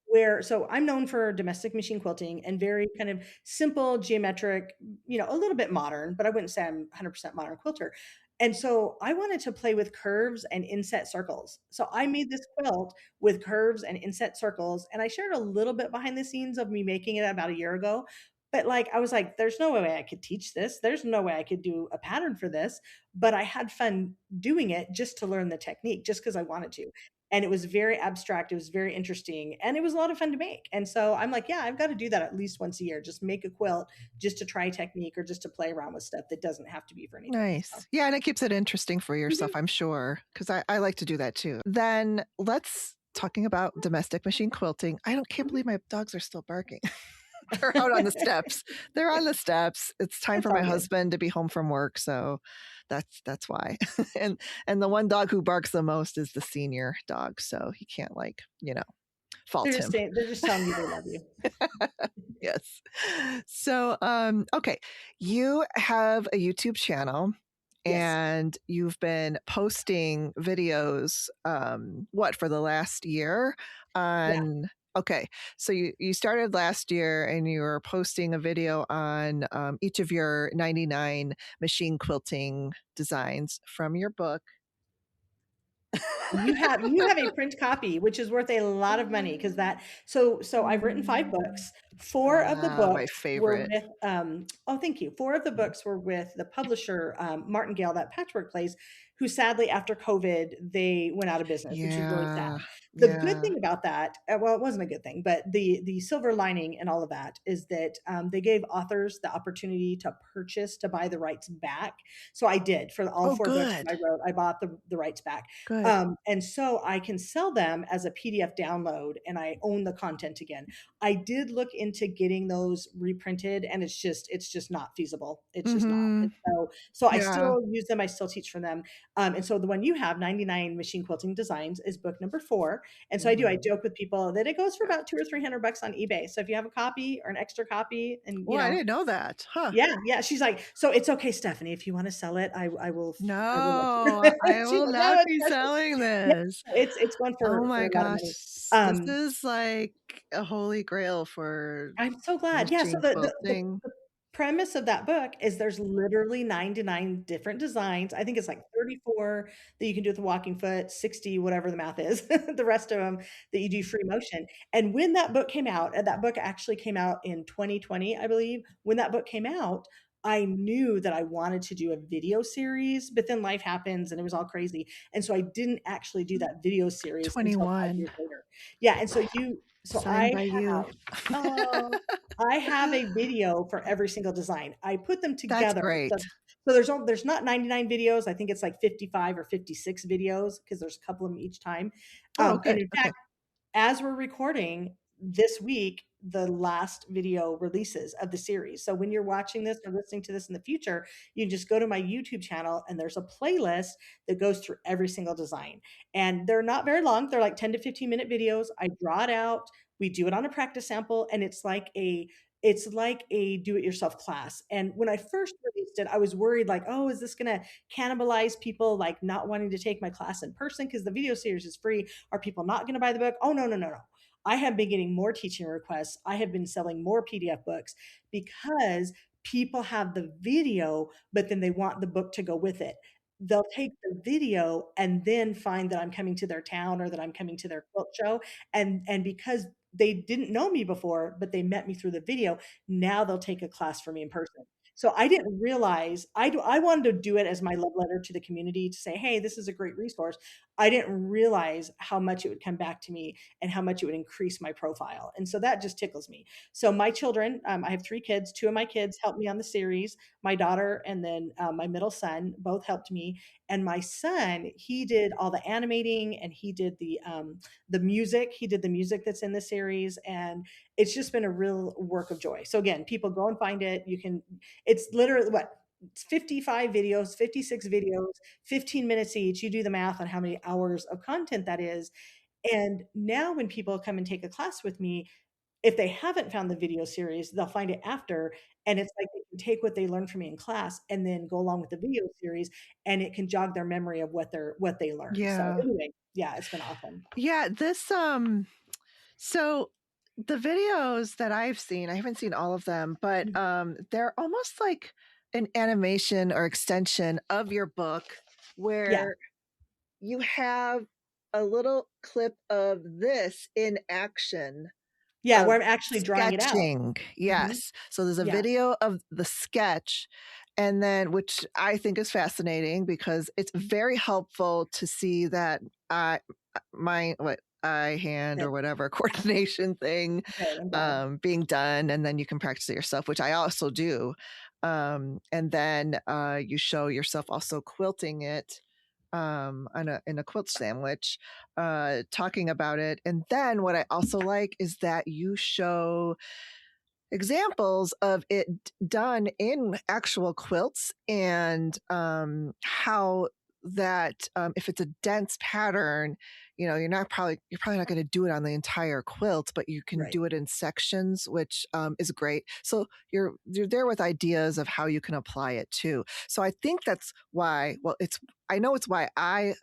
where so I'm known for domestic machine quilting and very kind of simple geometric, a little bit modern, but I wouldn't say I'm 100% modern quilter. And so I wanted to play with curves and inset circles. So I made this quilt with curves and inset circles, and I shared a little bit behind the scenes of me making it about a year ago. But like I was like, there's no way I could teach this. There's no way I could do a pattern for this. But I had fun doing it just to learn the technique, just because I wanted to. And it was very abstract, it was very interesting, and it was a lot of fun to make. And so I'm like, yeah, I've got to do that at least once a year. Just make a quilt just to try technique or just to play around with stuff that doesn't have to be for anything. So Nice. Yeah, and it keeps it interesting for mhm, yourself, I'm sure, because I like to do that too. Then let's talking about domestic machine quilting. I don't can't mhm. believe my dogs are still barking. They're out on the steps. They're on the steps. It's time It's for my all good. husband to be home from work, so that's why. And the one dog who barks the most is the senior dog, so he can't like, fault him. They're just telling you they love you. Yes. So, okay, you have a YouTube channel Yes. and you've been posting videos, what, for the last year Yeah. on okay, so you started last year and you were posting a video on, each of your 99 machine quilting designs from your book. You have a print copy, which is worth a lot of money because so I've written 5 books. 4 of the Ah, my books were favorite. with, oh, thank you. 4 of the books were with the publisher, Martingale, that Patchwork Place, who sadly, after COVID, they went out of business, which is really Yeah, sad. The good yeah. thing about that, well, it wasn't a good thing, but the silver lining in all of that is that, they gave authors the opportunity to buy the rights back. So I did for all Oh, 4 books that good, I wrote, I bought the rights back. good. And so I can sell them as a PDF download and I own the content again. I did look into getting those reprinted and it's just not feasible. It's just not. And Mhm. so I Yeah. still use them. I still teach from them. And so the one you have, 99 Machine Quilting Designs, is book number 4. And so I Mhm. joke with people that it goes for about 200 or 300 bucks on eBay. So if you have a copy or an extra copy and Well, I didn't know that, huh. yeah, yeah. She's like, "So it's okay, Stephanie, if you wanna sell it, I will let you." No, I She's will like, "No, not it's be precious." selling Yeah, this. it's going Oh for my a lot of gosh, money. this is like a holy grail for I'm so glad. Yeah, so machine the quilting. premise of that book is there's literally 99 different designs. I think it's like 34 that you can do with a walking foot, 60, whatever the math is, the rest of them that you do free motion. And when that book came out, and that book actually came out in 2020, I believe. When that book came out, I knew that I wanted to do a video series, but then life happens and it was all crazy. And so I didn't actually do that video series until 5 21, years later. Yeah, and so signed I by you. have oh, I have a video for every single design. I put them That's together. So great. so there's not 99 videos. I think it's like 55 or 56 videos because there's a couple of them each time. Oh, And good, in okay. fact, as we're recording this week, the last video releases of the series. So when you're watching this or listening to this in the future, you can just go to my YouTube channel and there's a playlist that goes through every single design. And they're not very long. They're like 10 to 15-minute videos. I draw it out. We do it on a practice sample and it's like a do-it-yourself class. And when I first released it, I was worried like, oh, is this going to cannibalize people like not wanting to take my class in person because the video series is free? Are people not going to buy the book? Oh, no, no, no, no. I have been getting more teaching requests. I have been selling more PDF books because people have the video, but then they want the book to go with it. They'll take the video and then find that I'm coming to their town or that I'm coming to their quilt show. And because they didn't know me before, but they met me through the video, now they'll take a class from me in person. So I didn't realize I wanted to do it as my love letter to the community to say, "Hey, this is a great resource." I didn't realize how much it would come back to me and how much it would increase my profile. And so that just tickles me. So my children, I have 3 kids. 2 of my kids helped me on the series. My daughter and then my middle son both helped me. And my son, he did all the animating and he did the music. He did the music that's in the series, and it's just been a real work of joy. So again, people go and find it. It's literally what? It's 55 videos, 56 videos, 15 minutes each. You do the math on how many hours of content that is. And now when people come and take a class with me, if they haven't found the video series, they'll find it after. And it's like they can take what they learned from me in class and then go along with the video series, and it can jog their memory of what they learned. So Yeah. anyway, yeah, it's been awesome. Yeah, so the videos that I've seen, I haven't seen all of them, but, they're almost like an animation or extension of your book Yeah. where you have a little clip of this in action Yeah, of where I'm actually drawing it out. sketching, Mhm. yes. So there's a Yeah. video of the sketch, and then which I think is fascinating because it's very helpful to see that I my what eye, hand, Good. or whatever coordination thing, Good, I'm glad. being done, and then you can practice it yourself, which I also do. And then, you show yourself also quilting it, on a in a quilt sandwich, talking about it. And then what I also like is that you show examples of it done in actual quilts and how that if it's a dense pattern, you're probably not going to do it on the entire quilt, but you can Right. do it in sections, which is great. So you're there with ideas of how you can apply it too. So I think that's why. Well, it's I know it's why I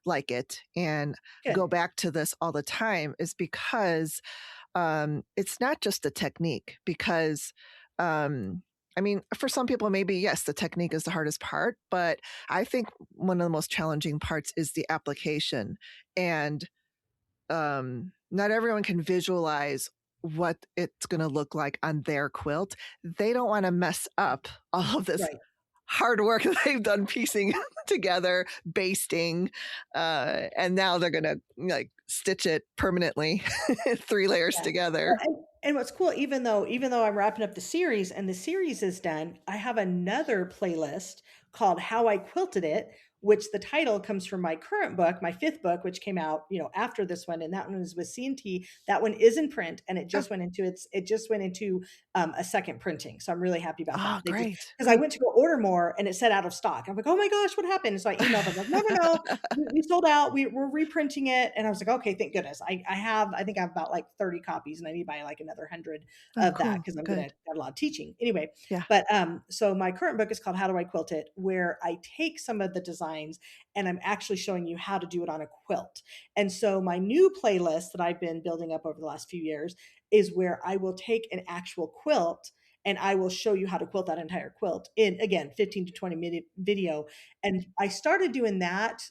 like it and go Good. back to this all the time is because it's not just the technique. Because I mean, for some people, maybe yes, the technique is the hardest part, but I think one of the most challenging parts is the application. And not everyone can visualize what it's going to look like on their quilt. They don't want to mess up all of this Right. hard work that they've done piecing together, basting, and now they're going to like stitch it permanently, 3 layers Yeah. together. Well, and what's cool, even though I'm wrapping up the series and the series is done, I have another playlist called How I Quilted It, which the title comes from my current book, my fifth book, which came out, after this one, and that one is with C&T. That one is in print, and Oh, it just went into a second printing. So I'm really happy about that. oh, They just great, because I good. went to go order more and it said out of stock. I'm like, oh my gosh, what happened? And so I emailed them like, no, no, no, we sold out. We're reprinting it. And I was like, okay, thank goodness. I think I have about like 30 copies and I need to buy like another 100 Oh, of that cool, because I'm going to good. have a lot of teaching. Anyway, Yeah. but so my current book is called How Do I Quilt It, where I take some of the designs and I'm actually showing you how to do it on a quilt. And so my new playlist that I've been building up over the last few years is where I will take an actual quilt and I will show you how to quilt that entire quilt in, again, 15 to 20-minute video. And I started doing that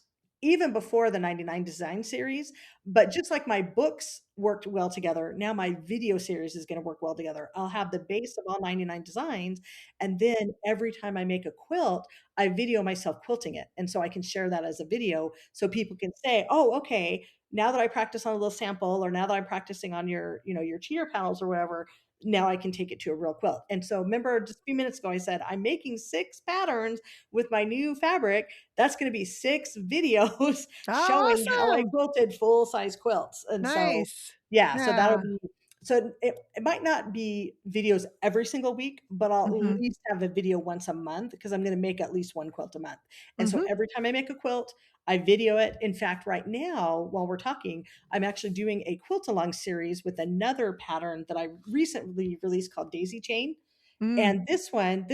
even before the 99 design series, but just like my books worked well together, now my video series is going to work well together. I'll have the base of all 99 designs, and then every time I make a quilt, I video myself quilting it. And so I can share that as a video so people can say, "Oh, okay, now that I practice on a little sample or now that I'm practicing on your cheater panels or whatever, now I can take it to a real quilt." And so remember just a few minutes ago I said I'm making 6 patterns with my new fabric. That's going to be 6 videos showing how I Awesome. quilted full size quilts. And so Nice. yeah, so that'll Yeah. be so it might not be videos every single week, but I'll at Mhm. least have a video once a month because I'm going to make at least one quilt a month. And so Mhm. every time I make a quilt, I video it. In fact, right now, while we're talking, I'm actually doing a quilt along series with another pattern that I recently released called Daisy Chain. Mm, And there's kind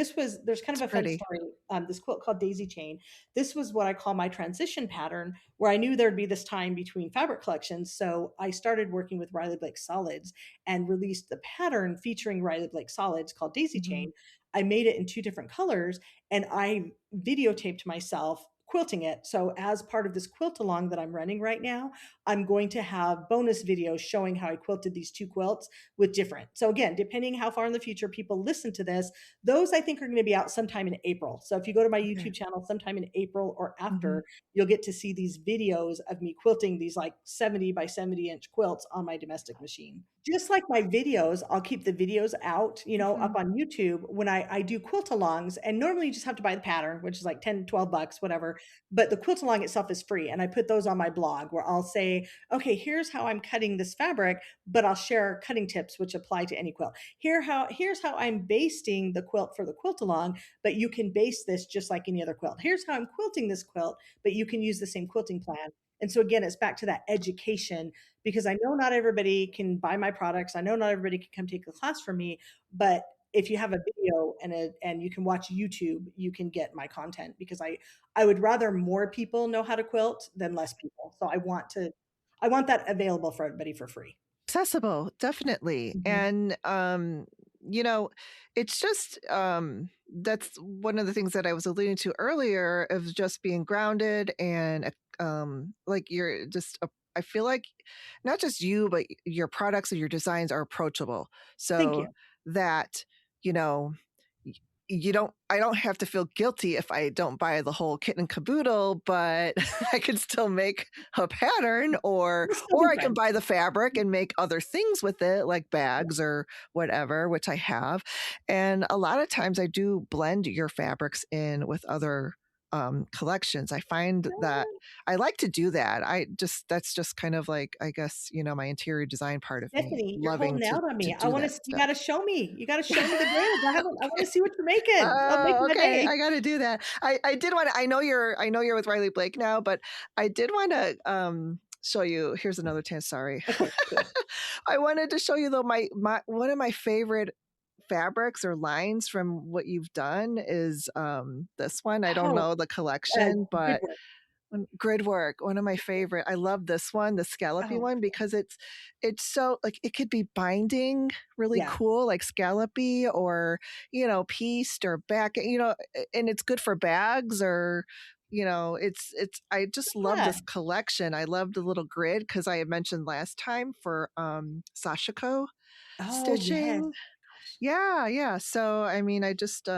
it's of a fun pretty. story. This quilt called Daisy Chain. This was what I call my transition pattern, where I knew there'd be this time between fabric collections. So I started working with Riley Blake Solids and released the pattern featuring Riley Blake Solids called Daisy Mhm. Chain. I made it in 2 different colors and I videotaped myself quilting it. So as part of this quilt along that I'm running right now, I'm going to have bonus videos showing how I quilted these 2 quilts with different. So again, depending how far in the future people listen to this, those I think are going to be out sometime in April. So if you go to my Okay. YouTube channel sometime in April or Mhm. after, you'll get to see these videos of me quilting these like 70 by 70-inch quilts on my domestic machine. Just like my videos, I'll keep the videos out, up Mhm. on YouTube when I do quilt alongs. And normally you just have to buy the pattern, which is like 10, 12 bucks, whatever. But the quilt along itself is free. And I put those on my blog where I'll say, okay, here's how I'm cutting this fabric, but I'll share cutting tips which apply to any quilt. Here's how I'm basting the quilt for the quilt along, but you can baste this just like any other quilt. Here's how I'm quilting this quilt, but you can use the same quilting plan. And so again, it's back to that education because I know not everybody can buy my products. I know not everybody can come take a class from me, but if you have a video and you can watch YouTube, you can get my content because I would rather more people know how to quilt than less people. So I want that available for everybody for free. Accessible, definitely. Mhm. And you know, it's just that's one of the things that I was alluding to earlier of just being grounded and like you're just I feel like not just you, but your products and your designs are approachable. Thank So you. that, you know, y- you don't I don't have to feel guilty if I don't buy the whole kit and caboodle, but I can still make a pattern We'll still or be I can friends. buy the fabric and make other things with it, like Yeah. bags or whatever, which I have. And a lot of times I do blend your fabrics in with other collections. I find that Ah, I like to do that. That's just kind of like, I guess, my interior design part of me Stephanie, you're loving holding out on to me. I do wanna that s you stuff. gotta show me. You gotta show me the grid. I wanna Okay. see what you're making. That'll make Oh, my okay. day. I got to do that. I did want to, I know you're with Riley Blake now, but I did want to show you. Here's another tan. Sorry. Okay, cool. I wanted to show you though my one of my favorite fabrics or lines from what you've done is this one. I don't Oh, know the collection, good but work. grid work, one of my favorite. I love this one, the scallopy Oh, one, because it's so like it could be binding really yeah. cool, like scallopy or pieced or back, and it's good for bags or it's I just love Yeah. this collection. I love the little grid because I had mentioned last time for Sashiko Oh, yes. stitching. Gosh. Yeah, yeah. So I mean I just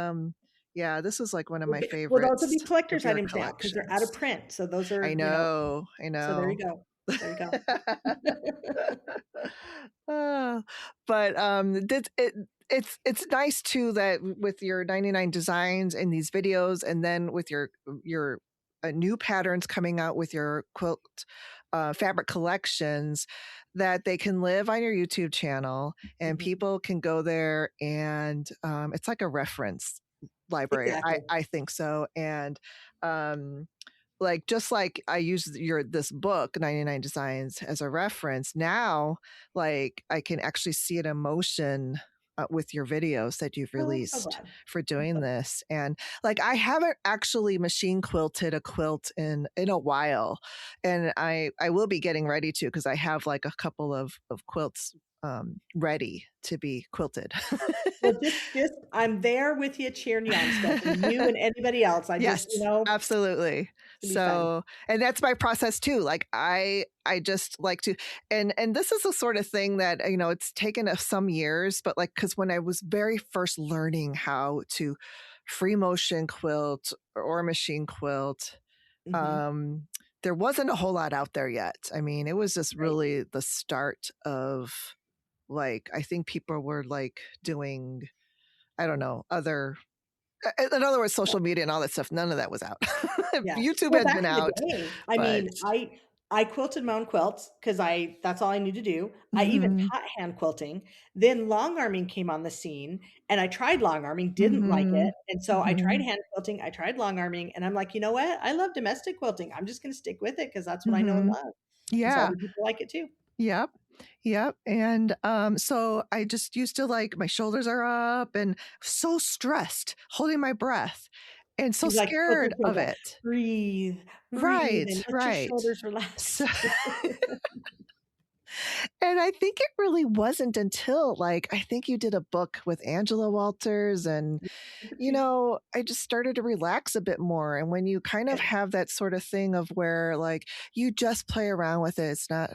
yeah, this is like one of my Okay. Well, those will be favorites of collector's your items now because 'cause they're out of collections. print. So those I are, know, I so there you know. go. There you go. Uh, but it's nice too that with your 99 designs and these videos, and then with your new patterns coming out with your quilt fabric collections, that they can live on your YouTube channel and Mhm. people can go there and it's like a reference library. I Exactly. I think so, and um like just like I use your this book 99 Designs as a reference now, like I can actually see it in motion with your videos that you've Oh, I'm so released glad. for I'm doing so this. And like I haven't actually machine quilted a quilt in a while, and I will be getting ready to because I have like a couple of quilts ready to be quilted. well, just I'm there with you cheering you on, Stephanie, you and anybody else. I just, Yes, absolutely. it's gonna be fun. So, and that's my process too. Like I just like to, and this is the sort of thing that it's taken us some years, but like because when I was very first learning how to free motion quilt or machine quilt, Mhm. um, there wasn't a whole lot out there yet. I mean, it was just Right. really the start of like I think people were like doing I don't know other in other words, Yeah. social media and all that stuff, none of that was out. Yeah. YouTube Well, had back been in the out, day, I but mean, I quilted my own quilts because that's all I knew to do. I even mhm, taught hand quilting. Then long arming came on the scene, and I tried long arming, didn't like it, mhm, and so I tried mhm, hand quilting, I tried long arming, and I'm like, "You know what? I love domestic quilting. I'm just gonna stick with it because that's what I know and mhm. love." And so Yeah, other people like it too. yep, yep, and, so I just used to, like my shoulders are up and so stressed, holding my breath, and so You like quilters scared who of go, it. "Breathe, breathe, Right, and let your right. shoulders So relax." and I think it really wasn't until, like, I think you did a book with Angela Walters and Number 2. I just started to relax a bit more. And when you kind of Good. have that sort of thing of where like you just play around with it, it's not,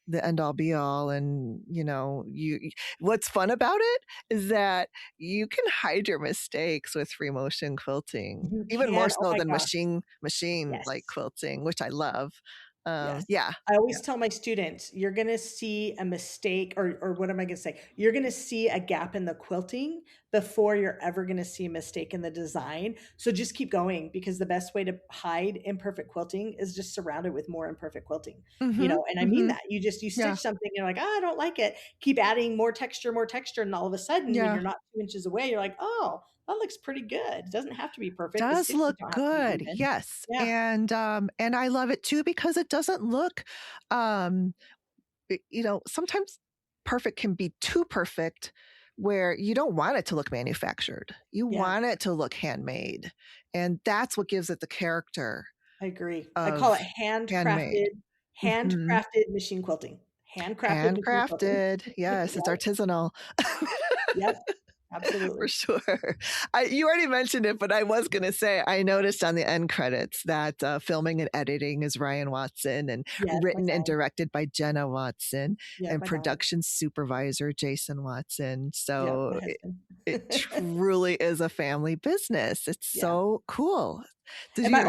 the end all be all. And, what's fun about it is that you can hide your mistakes with free motion quilting, You even more can, oh so my than gosh. machine like Yes. quilting, which I love. Yes. Yeah. I Yeah. always tell my students, you're gonna see a mistake or what am I gonna say? You're gonna see a gap in the quilting before you're ever gonna see a mistake in the design. So just keep going because the best way to hide imperfect quilting is just surround it with more imperfect quilting. Mm-hmm. And I mean Mm-hmm. that. You Yeah. stitch something, you're like, oh, I don't like it. Keep adding more texture, and all of a sudden, when Yeah. you're not 2 inches away, you're like, oh, that looks pretty good. It doesn't have to be perfect. The Does stitches look don't have to be good, even. yes, Yeah, and I love it too because it doesn't look, um, sometimes perfect can be too perfect where you don't want it to look manufactured. You yeah. want it to look handmade, and that's what gives it the character I agree. I call of it handmade. Mhm. handcrafted machine quilting. Handcrafted machine quilting. Handcrafted, yes, it's Yep, artisanal. yep, For absolutely. sure. You already mentioned it, but I was gonna say, I noticed on the end credits that, filming and editing is Ryan Watson and Yes, my written and darling. directed by Jenna Watson Yep, and my darling. production supervisor Jason Watson. Yep, my So husband. it truly is a family business. It's Yeah. so cool. Did And you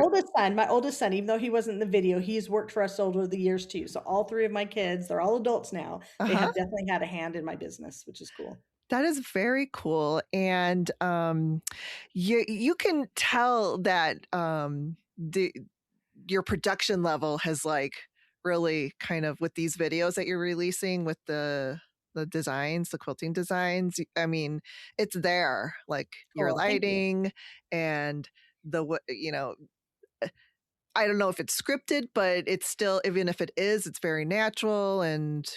my oldest son, even though he wasn't in the video, he's worked for us over the years too. So all 3 of my kids, they're all adults now. They Uh-huh. have definitely had a hand in my business, which is cool. That is very cool, and, you can tell that, the your production level has, like, really kind of with these videos that you're releasing with the designs, the quilting designs, I mean, it's there, like, your Oh, thank you. lighting and I don't know if it's scripted, but it's still even if it is, it's very natural and,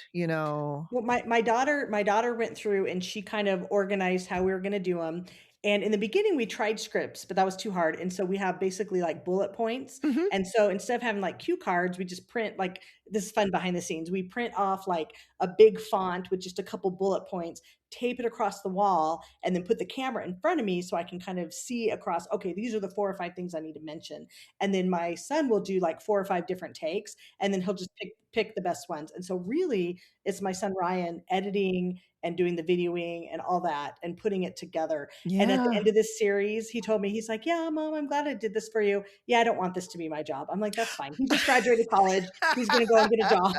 Well, my daughter went through and she kind of organized how we were gonna do them. And in the beginning, we tried scripts, but that was too hard, and so we have basically, like, bullet points, Mhm. and so instead of having, like, cue cards, we just print, like this is fun behind the scenes, we print off, like, a big font with just a couple bullet points, tape it across the wall, and then put the camera in front of me so I can kind of see across, "Okay, these are the 4 or 5 things I need to mention," and then my son will do, like, 4 or 5 different takes, and then he'll just pick the best ones, and so really, it's my son Ryan editing and doing the videoing and all that and putting it together. And at the Yeah. end of this series, he told me, he's like, "Yeah, mom, I'm glad I did this for you. Yeah, I don't want this to be my job." I'm like, "That's fine. He just graduated college. He's gonna go and get a job."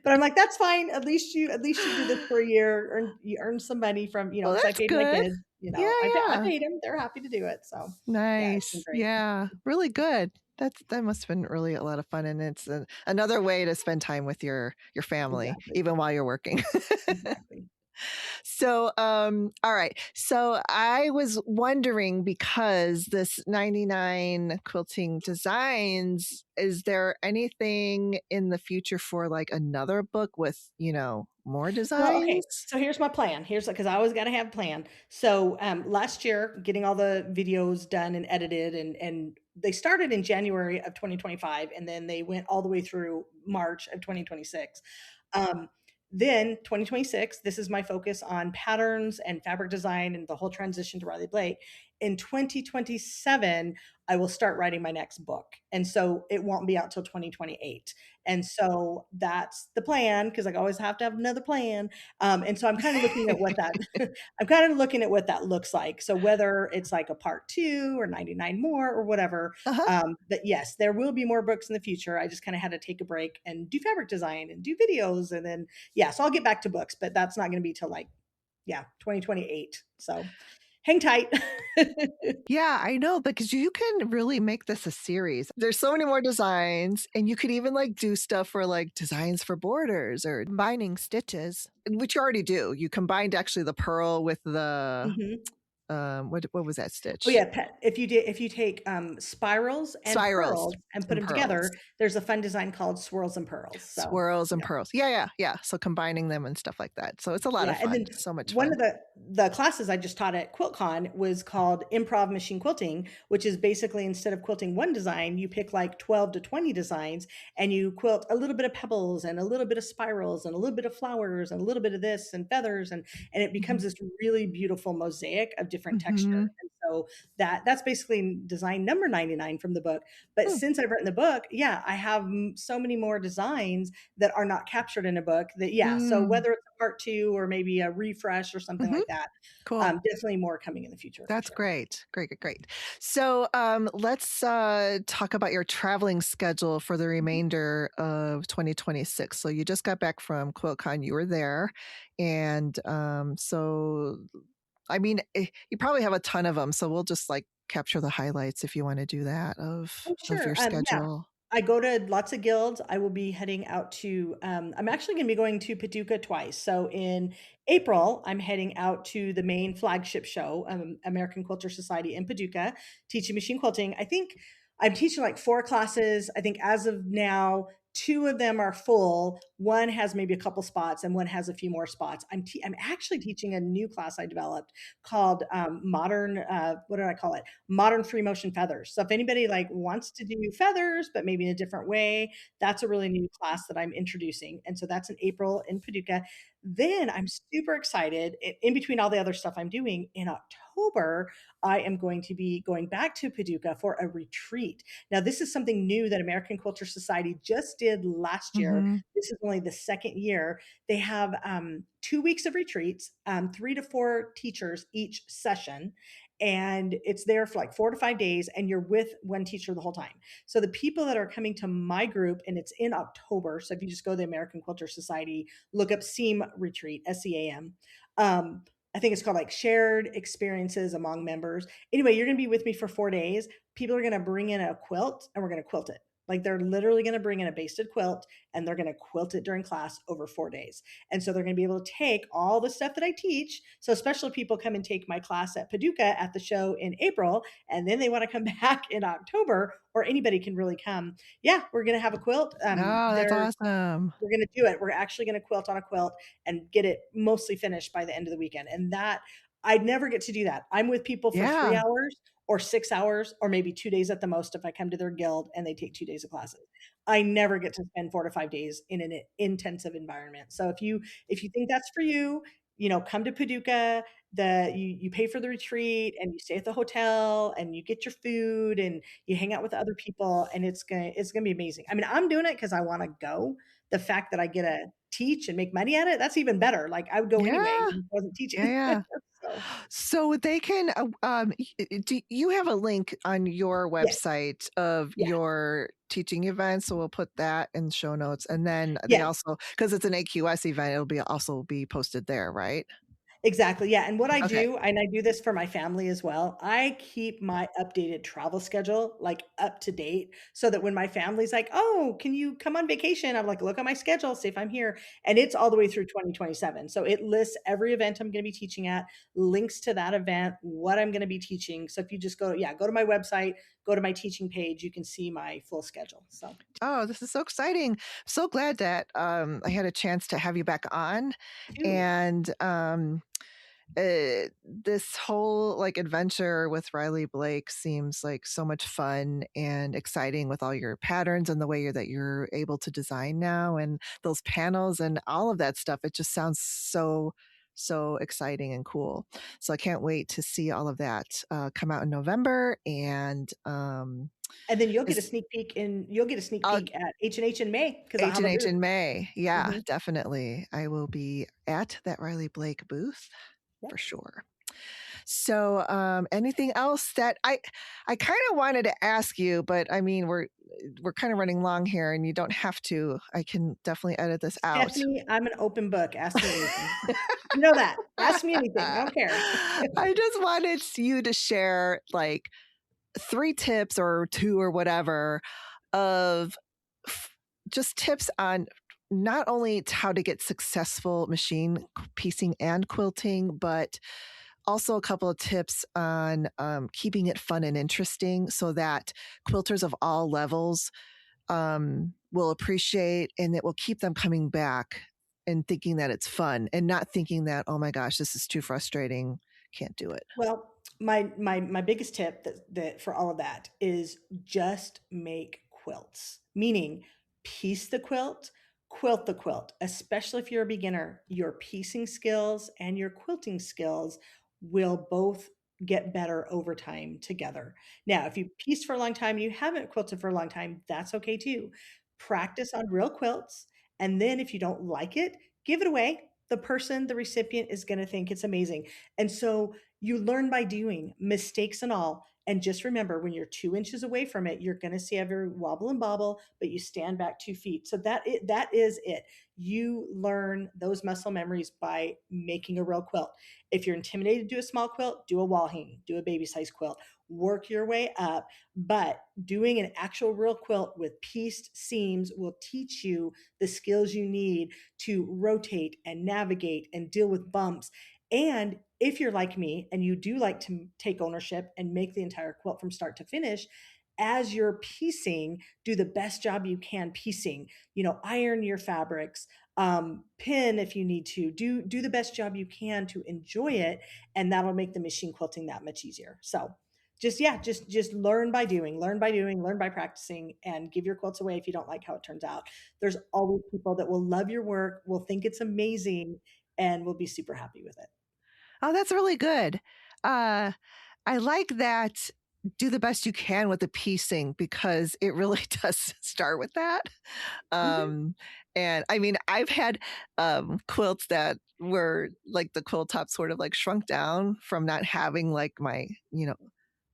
But I'm like, "That's fine. At least you did this for a year, you earned some money from, Well, because I that's paid my good. kids, Yeah, I yeah. paid them. They're happy to do it." So, yeah, it's been Nice. great. Yeah, really good. That must have been really a lot of fun, and it's another way to spend time with your family Exactly. even while you're working. Exactly. So, all right. So I was wondering because this 99 quilting designs, is there anything in the future for like another book with, more Well, okay. designs? So here's my plan. Here's because I always got to have a plan. So last year, getting all the videos done and edited, and they started in January of 2025, and then they went all the way through March of 2026. Um, then 2026, this is my focus on patterns and fabric design and the whole transition to Riley Blake. In 2027, I will start writing my next book, and so it won't be out till 2028. And so that's the plan because I always have to have another plan. And so I'm kind of looking at what that I'm kind of looking at what that looks like. So whether it's like a part two or 99 more or whatever. Uh-huh. But yes, there will be more books in the future. I just kind of had to take a break and do fabric design and do videos. And then, yeah, so I'll get back to books, but that's not going to be till like, yeah, 2028. So hang tight. Yeah, I know because you can really make this a series. There's so many more designs, and you could even like do stuff for like designs for borders or combining stitches, which you already do. You combined actually the pearl with the Mhm. what was that Oh stitch? yeah, if you take, spirals and Spirals pearls and put and them pearls. together, there's a fun design called swirls and pearls, so, Swirls and yeah. pearls. Yeah, yeah, yeah. So combining them and stuff like that. So it's a lot of Yeah, and fun. then So much one fun. of the classes I just taught at QuiltCon was called Improv Machine Quilting, which is basically instead of quilting one design, you pick like 12 to 20 designs and you quilt a little bit of pebbles and a little bit of spirals and a little bit of flowers and a little bit of this and feathers and it becomes Mhm. this really beautiful mosaic of different texture. Mhm. And so that's basically design number 99 from the book. But Hmm. since I've written the book, yeah, I have so many more designs that are not captured in a book that yeah, so Mm. whether it's a part 2 or maybe a refresh or something Mhm. like that, Cool. definitely more coming in the future for That's sure. great. Great, great, great. So, let's talk about your traveling schedule for the Mhm. remainder of 2026. So, you just got back from QuiltCon, you were there. And so, I mean, you probably have a ton of them. So, we'll just like capture the highlights if you want to do that Oh, of sure. your Yeah. schedule. I go to lots of guilds. I will be heading out to, I'm actually going to be going to Paducah twice. So in April, I'm heading out to the main flagship show, American Quilter Society in Paducah, teaching machine quilting. I think I'm teaching like 4 classes. I think as of now, 2 of them are full. One has maybe a couple spots, and one has a few more spots. I'm actually teaching a new class I developed called Modern. What did I call it? Modern free motion feathers. So if anybody like wants to do feathers, but maybe in a different way, that's a really new class that I'm introducing. And so that's in April in Paducah. Then I'm super excited in between all the other stuff I'm doing in October. I am going to be going back to Paducah for a retreat. Now, this is something new that American Quilter Society just did last year. Mhm. This is only the second year. They have 2 weeks of retreats, 3 to 4 teachers each session and it's there for like 4 to 5 days and you're with one teacher the whole time. So the people that are coming to my group and it's in October, so if you just go to the American Quilter Society, look up SEAM retreat, SEAM, I think it's called like shared experiences among members. Anyway, you're going to be with me for 4 days. People are going to bring in a quilt and we're going to quilt it. Like they're literally going to bring in a basted quilt and they're going to quilt it during class over 4 days. And so they're going to be able to take all the stuff that I teach. So special people come and take my class at Paducah at the show in April, and then they want to come back in October, or anybody can really come. Yeah, we're going to have a quilt. Oh, that's awesome. We're going to do it. We're actually going to quilt on a quilt and get it mostly finished by the end of the weekend. And that I'd never get to do that. I'm with people for Yeah. 3 hours or 6 hours or maybe 2 days at the most if I come to their guild and they take 2 days of classes. I never get to spend 4 to 5 days in an intensive environment. So if you think that's for you, come to Paducah. You pay for the retreat and you stay at the hotel and you get your food and you hang out with other people, and it's gonna be amazing. I mean, I'm doing it because I want to go. The fact that I get to teach and make money at it, that's even better. Like, I would go anyway, Yeah. even if I wasn't Yeah, teaching. yeah. So, So they can, do you have a link on your yes. website of Yeah. your teaching event? So we'll put that in show notes. And then they Yeah. also, because it's an AQS event, it'll be also be posted there, right? Exactly, yeah, and what I Okay. do, and I do this for my family as well, I keep my updated travel schedule, like, up to date so that when my family's like, "Oh, can you come on vacation?" I'm like, "Look at my schedule, see if I'm here," and it's all the way through 2027, so it lists every event I'm gonna be teaching at, links to that event, what I'm gonna be teaching, so if you just go to my website, go to my teaching page, you can see my full schedule, so Oh, this is so exciting. So glad that I had a chance to have you back on. too. And this whole like adventure with Riley Blake seems like so much fun and exciting with all your patterns and the way that you're able to design now and those panels and all of that stuff. It just sounds so exciting and cool. So I can't wait to see all of that come out in November. And And then is you'll get a sneak uh, peek at H&H in May because 'cause I'll H have and a H booth. in May. Yeah, Mhm. definitely. I will be at that Riley Blake booth Yep. for sure. So, anything else that I kind of wanted to ask you, but I mean, we're kind of running long here, and you don't have to. I can definitely edit this out. Stephanie, I'm an open book. Ask me anything. You know that. Ask me anything. I don't care. I just wanted you to share like 3 tips or 2 or whatever of f- just tips on not only how to get successful machine piecing and quilting, but also a couple of tips on keeping it fun and interesting so that quilters of all levels will appreciate and it will keep them coming back and thinking that it's fun and not thinking that, oh my gosh, this is too frustrating. Can't do it. Well, my biggest tip that for all of that is just make quilts. Meaning piece the quilt the quilt. Especially if you're a beginner, your piecing skills and your quilting skills will both get better over time together. Now, if you pieced for a long time and you haven't quilted for a long time, that's okay too. Practice on real quilts, and then if you don't like it, give it away. The recipient is going to think it's amazing. And so you learn by doing, mistakes and all. And just remember, when you're 2 inches away from it, you're going to see every wobble and bobble, but you stand back 2 feet. So that is it. You learn those muscle memories by making a real quilt. If you're intimidated to do a small quilt, do a wall hanging, do a baby size quilt, work your way up. But doing an actual real quilt with pieced seams will teach you the skills you need to rotate and navigate and deal with bumps. And if you're like me and you do like to take ownership and make the entire quilt from start to finish, as you're piecing, do the best job you can piecing. Iron your fabrics, pin if you need to. Do the best job you can to enjoy it, and that'll make the machine quilting that much easier. So, just learn by doing, learn by practicing, and give your quilts away if you don't like how it turns out. There's always people that will love your work, will think it's amazing, and will be super happy with it. Oh, that's really good. Uh, I like that do the best you can with the piecing because it really does start with that. Mhm. Um, and I mean, I've had quilts that were like the quilt top sort of like shrunk down from not having like my,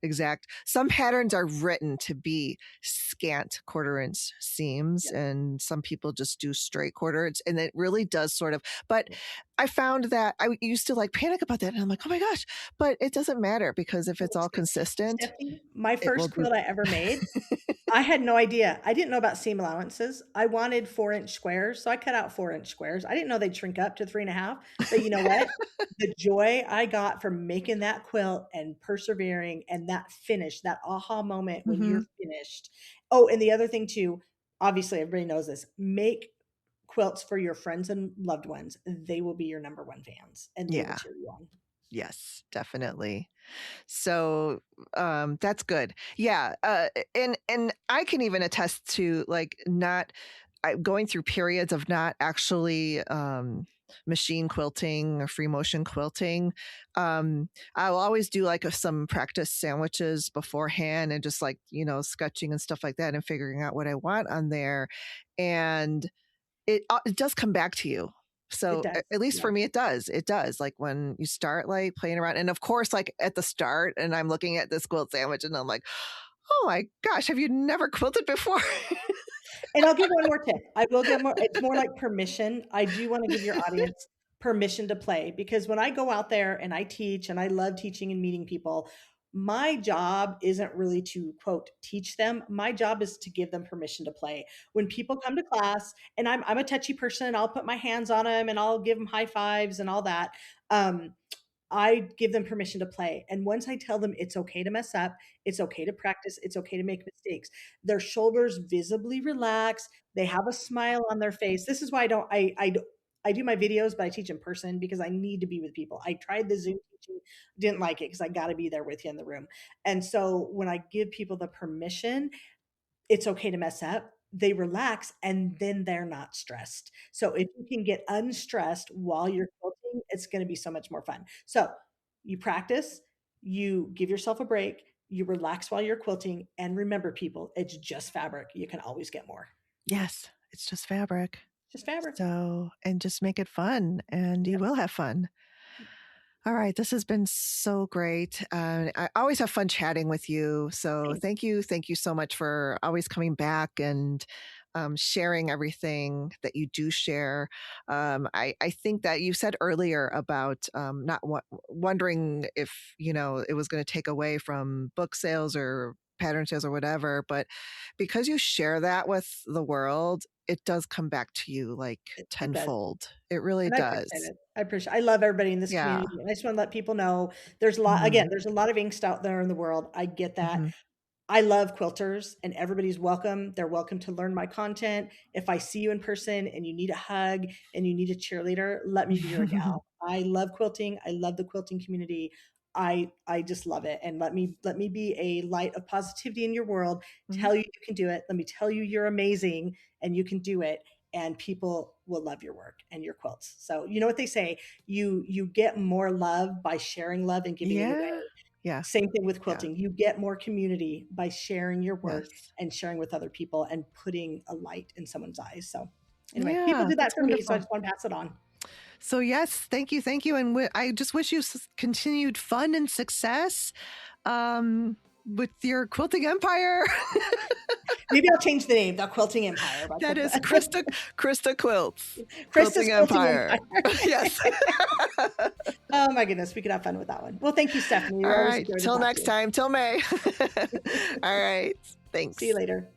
exact. Some patterns are written to be scant 1/4 inch seams, Yeah. and some people just do straight 1/4 inch, and it really does sort of. But Yeah. I found that I used to like panic about that, and I'm like, oh my gosh, but it doesn't matter because if It it's looks all good. consistent, Stephanie, my it will first do. quilt I ever made, I had no idea. I didn't know about seam allowances. I wanted 4-inch squares, so I cut out 4-inch squares. I didn't know they'd shrink up to 3.5, but you know what? The joy I got from making that quilt and persevering and that finish, that aha moment when you're Hmm. finished. Oh, and the other thing too, obviously everybody knows this, make quilts for your friends and loved ones. They will be your number one fans and they will Yeah. cheer you on. Yes, definitely. So, that's good. Yeah, and I can even attest to, like, not going through periods of not actually, machine quilting or free motion quilting. I'll always do, like, some practice sandwiches beforehand and just, like, sketching and stuff like that and figuring out what I want on there, and it does come back to you. It So, does. at least Yeah. for me, it does, like, when you start, like, playing around and, of course, like, at the start, and I'm looking at this quilt sandwich, and I'm like, "Oh my gosh, have you never quilted before?" And I'll give one more tip. I will give more it's more like permission. I do wanna give your audience permission to play because when I go out there and I teach, and I love teaching and meeting people, my job isn't really to, quote, "teach them." My job is to give them permission to play. When people come to class and I'm a touchy person, I'll put my hands on them and I'll give them high fives and all that. Um, I give them permission to play. And once I tell them it's okay to mess up, it's okay to practice, it's okay to make mistakes, their shoulders visibly relax, they have a smile on their face. This is why I do my videos, but I teach in person because I need to be with people. I tried the Zoom teaching, didn't like it because I got to be there with you in the room. And so when I give people the permission, it's okay to mess up. They relax and then they're not stressed. So if you can get unstressed while you're quilting, it's going to be so much more fun. So you practice, you give yourself a break, you relax while you're quilting, and remember, people, it's just fabric. You can always get more. Yes, it's just fabric. Just fabric. So, and just make it fun, and you Yep. will have fun. All right, this has been so great. I always have fun chatting with you. So Same. thank you so much for always coming back and sharing everything that you do share. I think that you said earlier about not wondering if it was going to take away from book sales or pattern sales or whatever, but because you share that with the world, it does come back to you like It does. tenfold. It really And I appreciate does. it. I love everybody in this Yeah. community. And I just want to let people know there's a lot, again, Mhm. there's a lot of angst out there in the world. I get that. Mhm. I love quilters and everybody's welcome. They're welcome to learn my content. If I see you in person and you need a hug and you need a cheerleader, let me be your gal. I love quilting. I love the quilting community. I just love it. And let me be a light of positivity in your world. Mhm. Tell you you can do it. Let me tell you you're amazing and you can do it. And people will love your work and your quilts. So you know what they say, you get more love by sharing love and giving it away. Yeah. Yeah. Same thing with Yeah. quilting. You get more community by sharing your work Yes. and sharing with other people and putting a light in someone's eyes. So, anyway, people Yeah, did that that's for me, so I wonderful. just want to pass it on. So, yes, thank you, and I just wish you continued fun and success, with your quilting empire. Maybe I'll change the name, the Quilting Empire. That is Christa Quilts, Krista's Quilting Quilting Empire. Empire. Yes. Oh my goodness, we could have fun with that one. Well, thank you, Stephanie. All You're always a right, joy to till talk next to. time, till May. All right, See you thanks. later.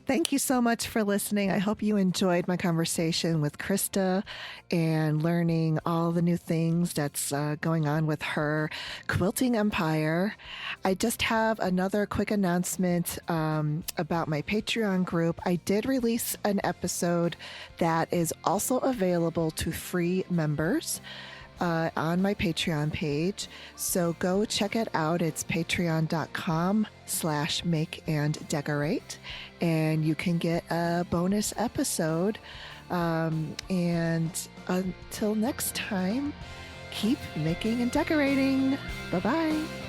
Thank you so much for listening. I hope you enjoyed my conversation with Christa and learning all the new things that's going on with her quilting empire. I just have another quick announcement about my Patreon group. I did release an episode that is also available to free members on my Patreon page. So go check it out. It's patreon.com/make and decorate. And you can get a bonus episode. And until next time, keep making and decorating. Bye bye.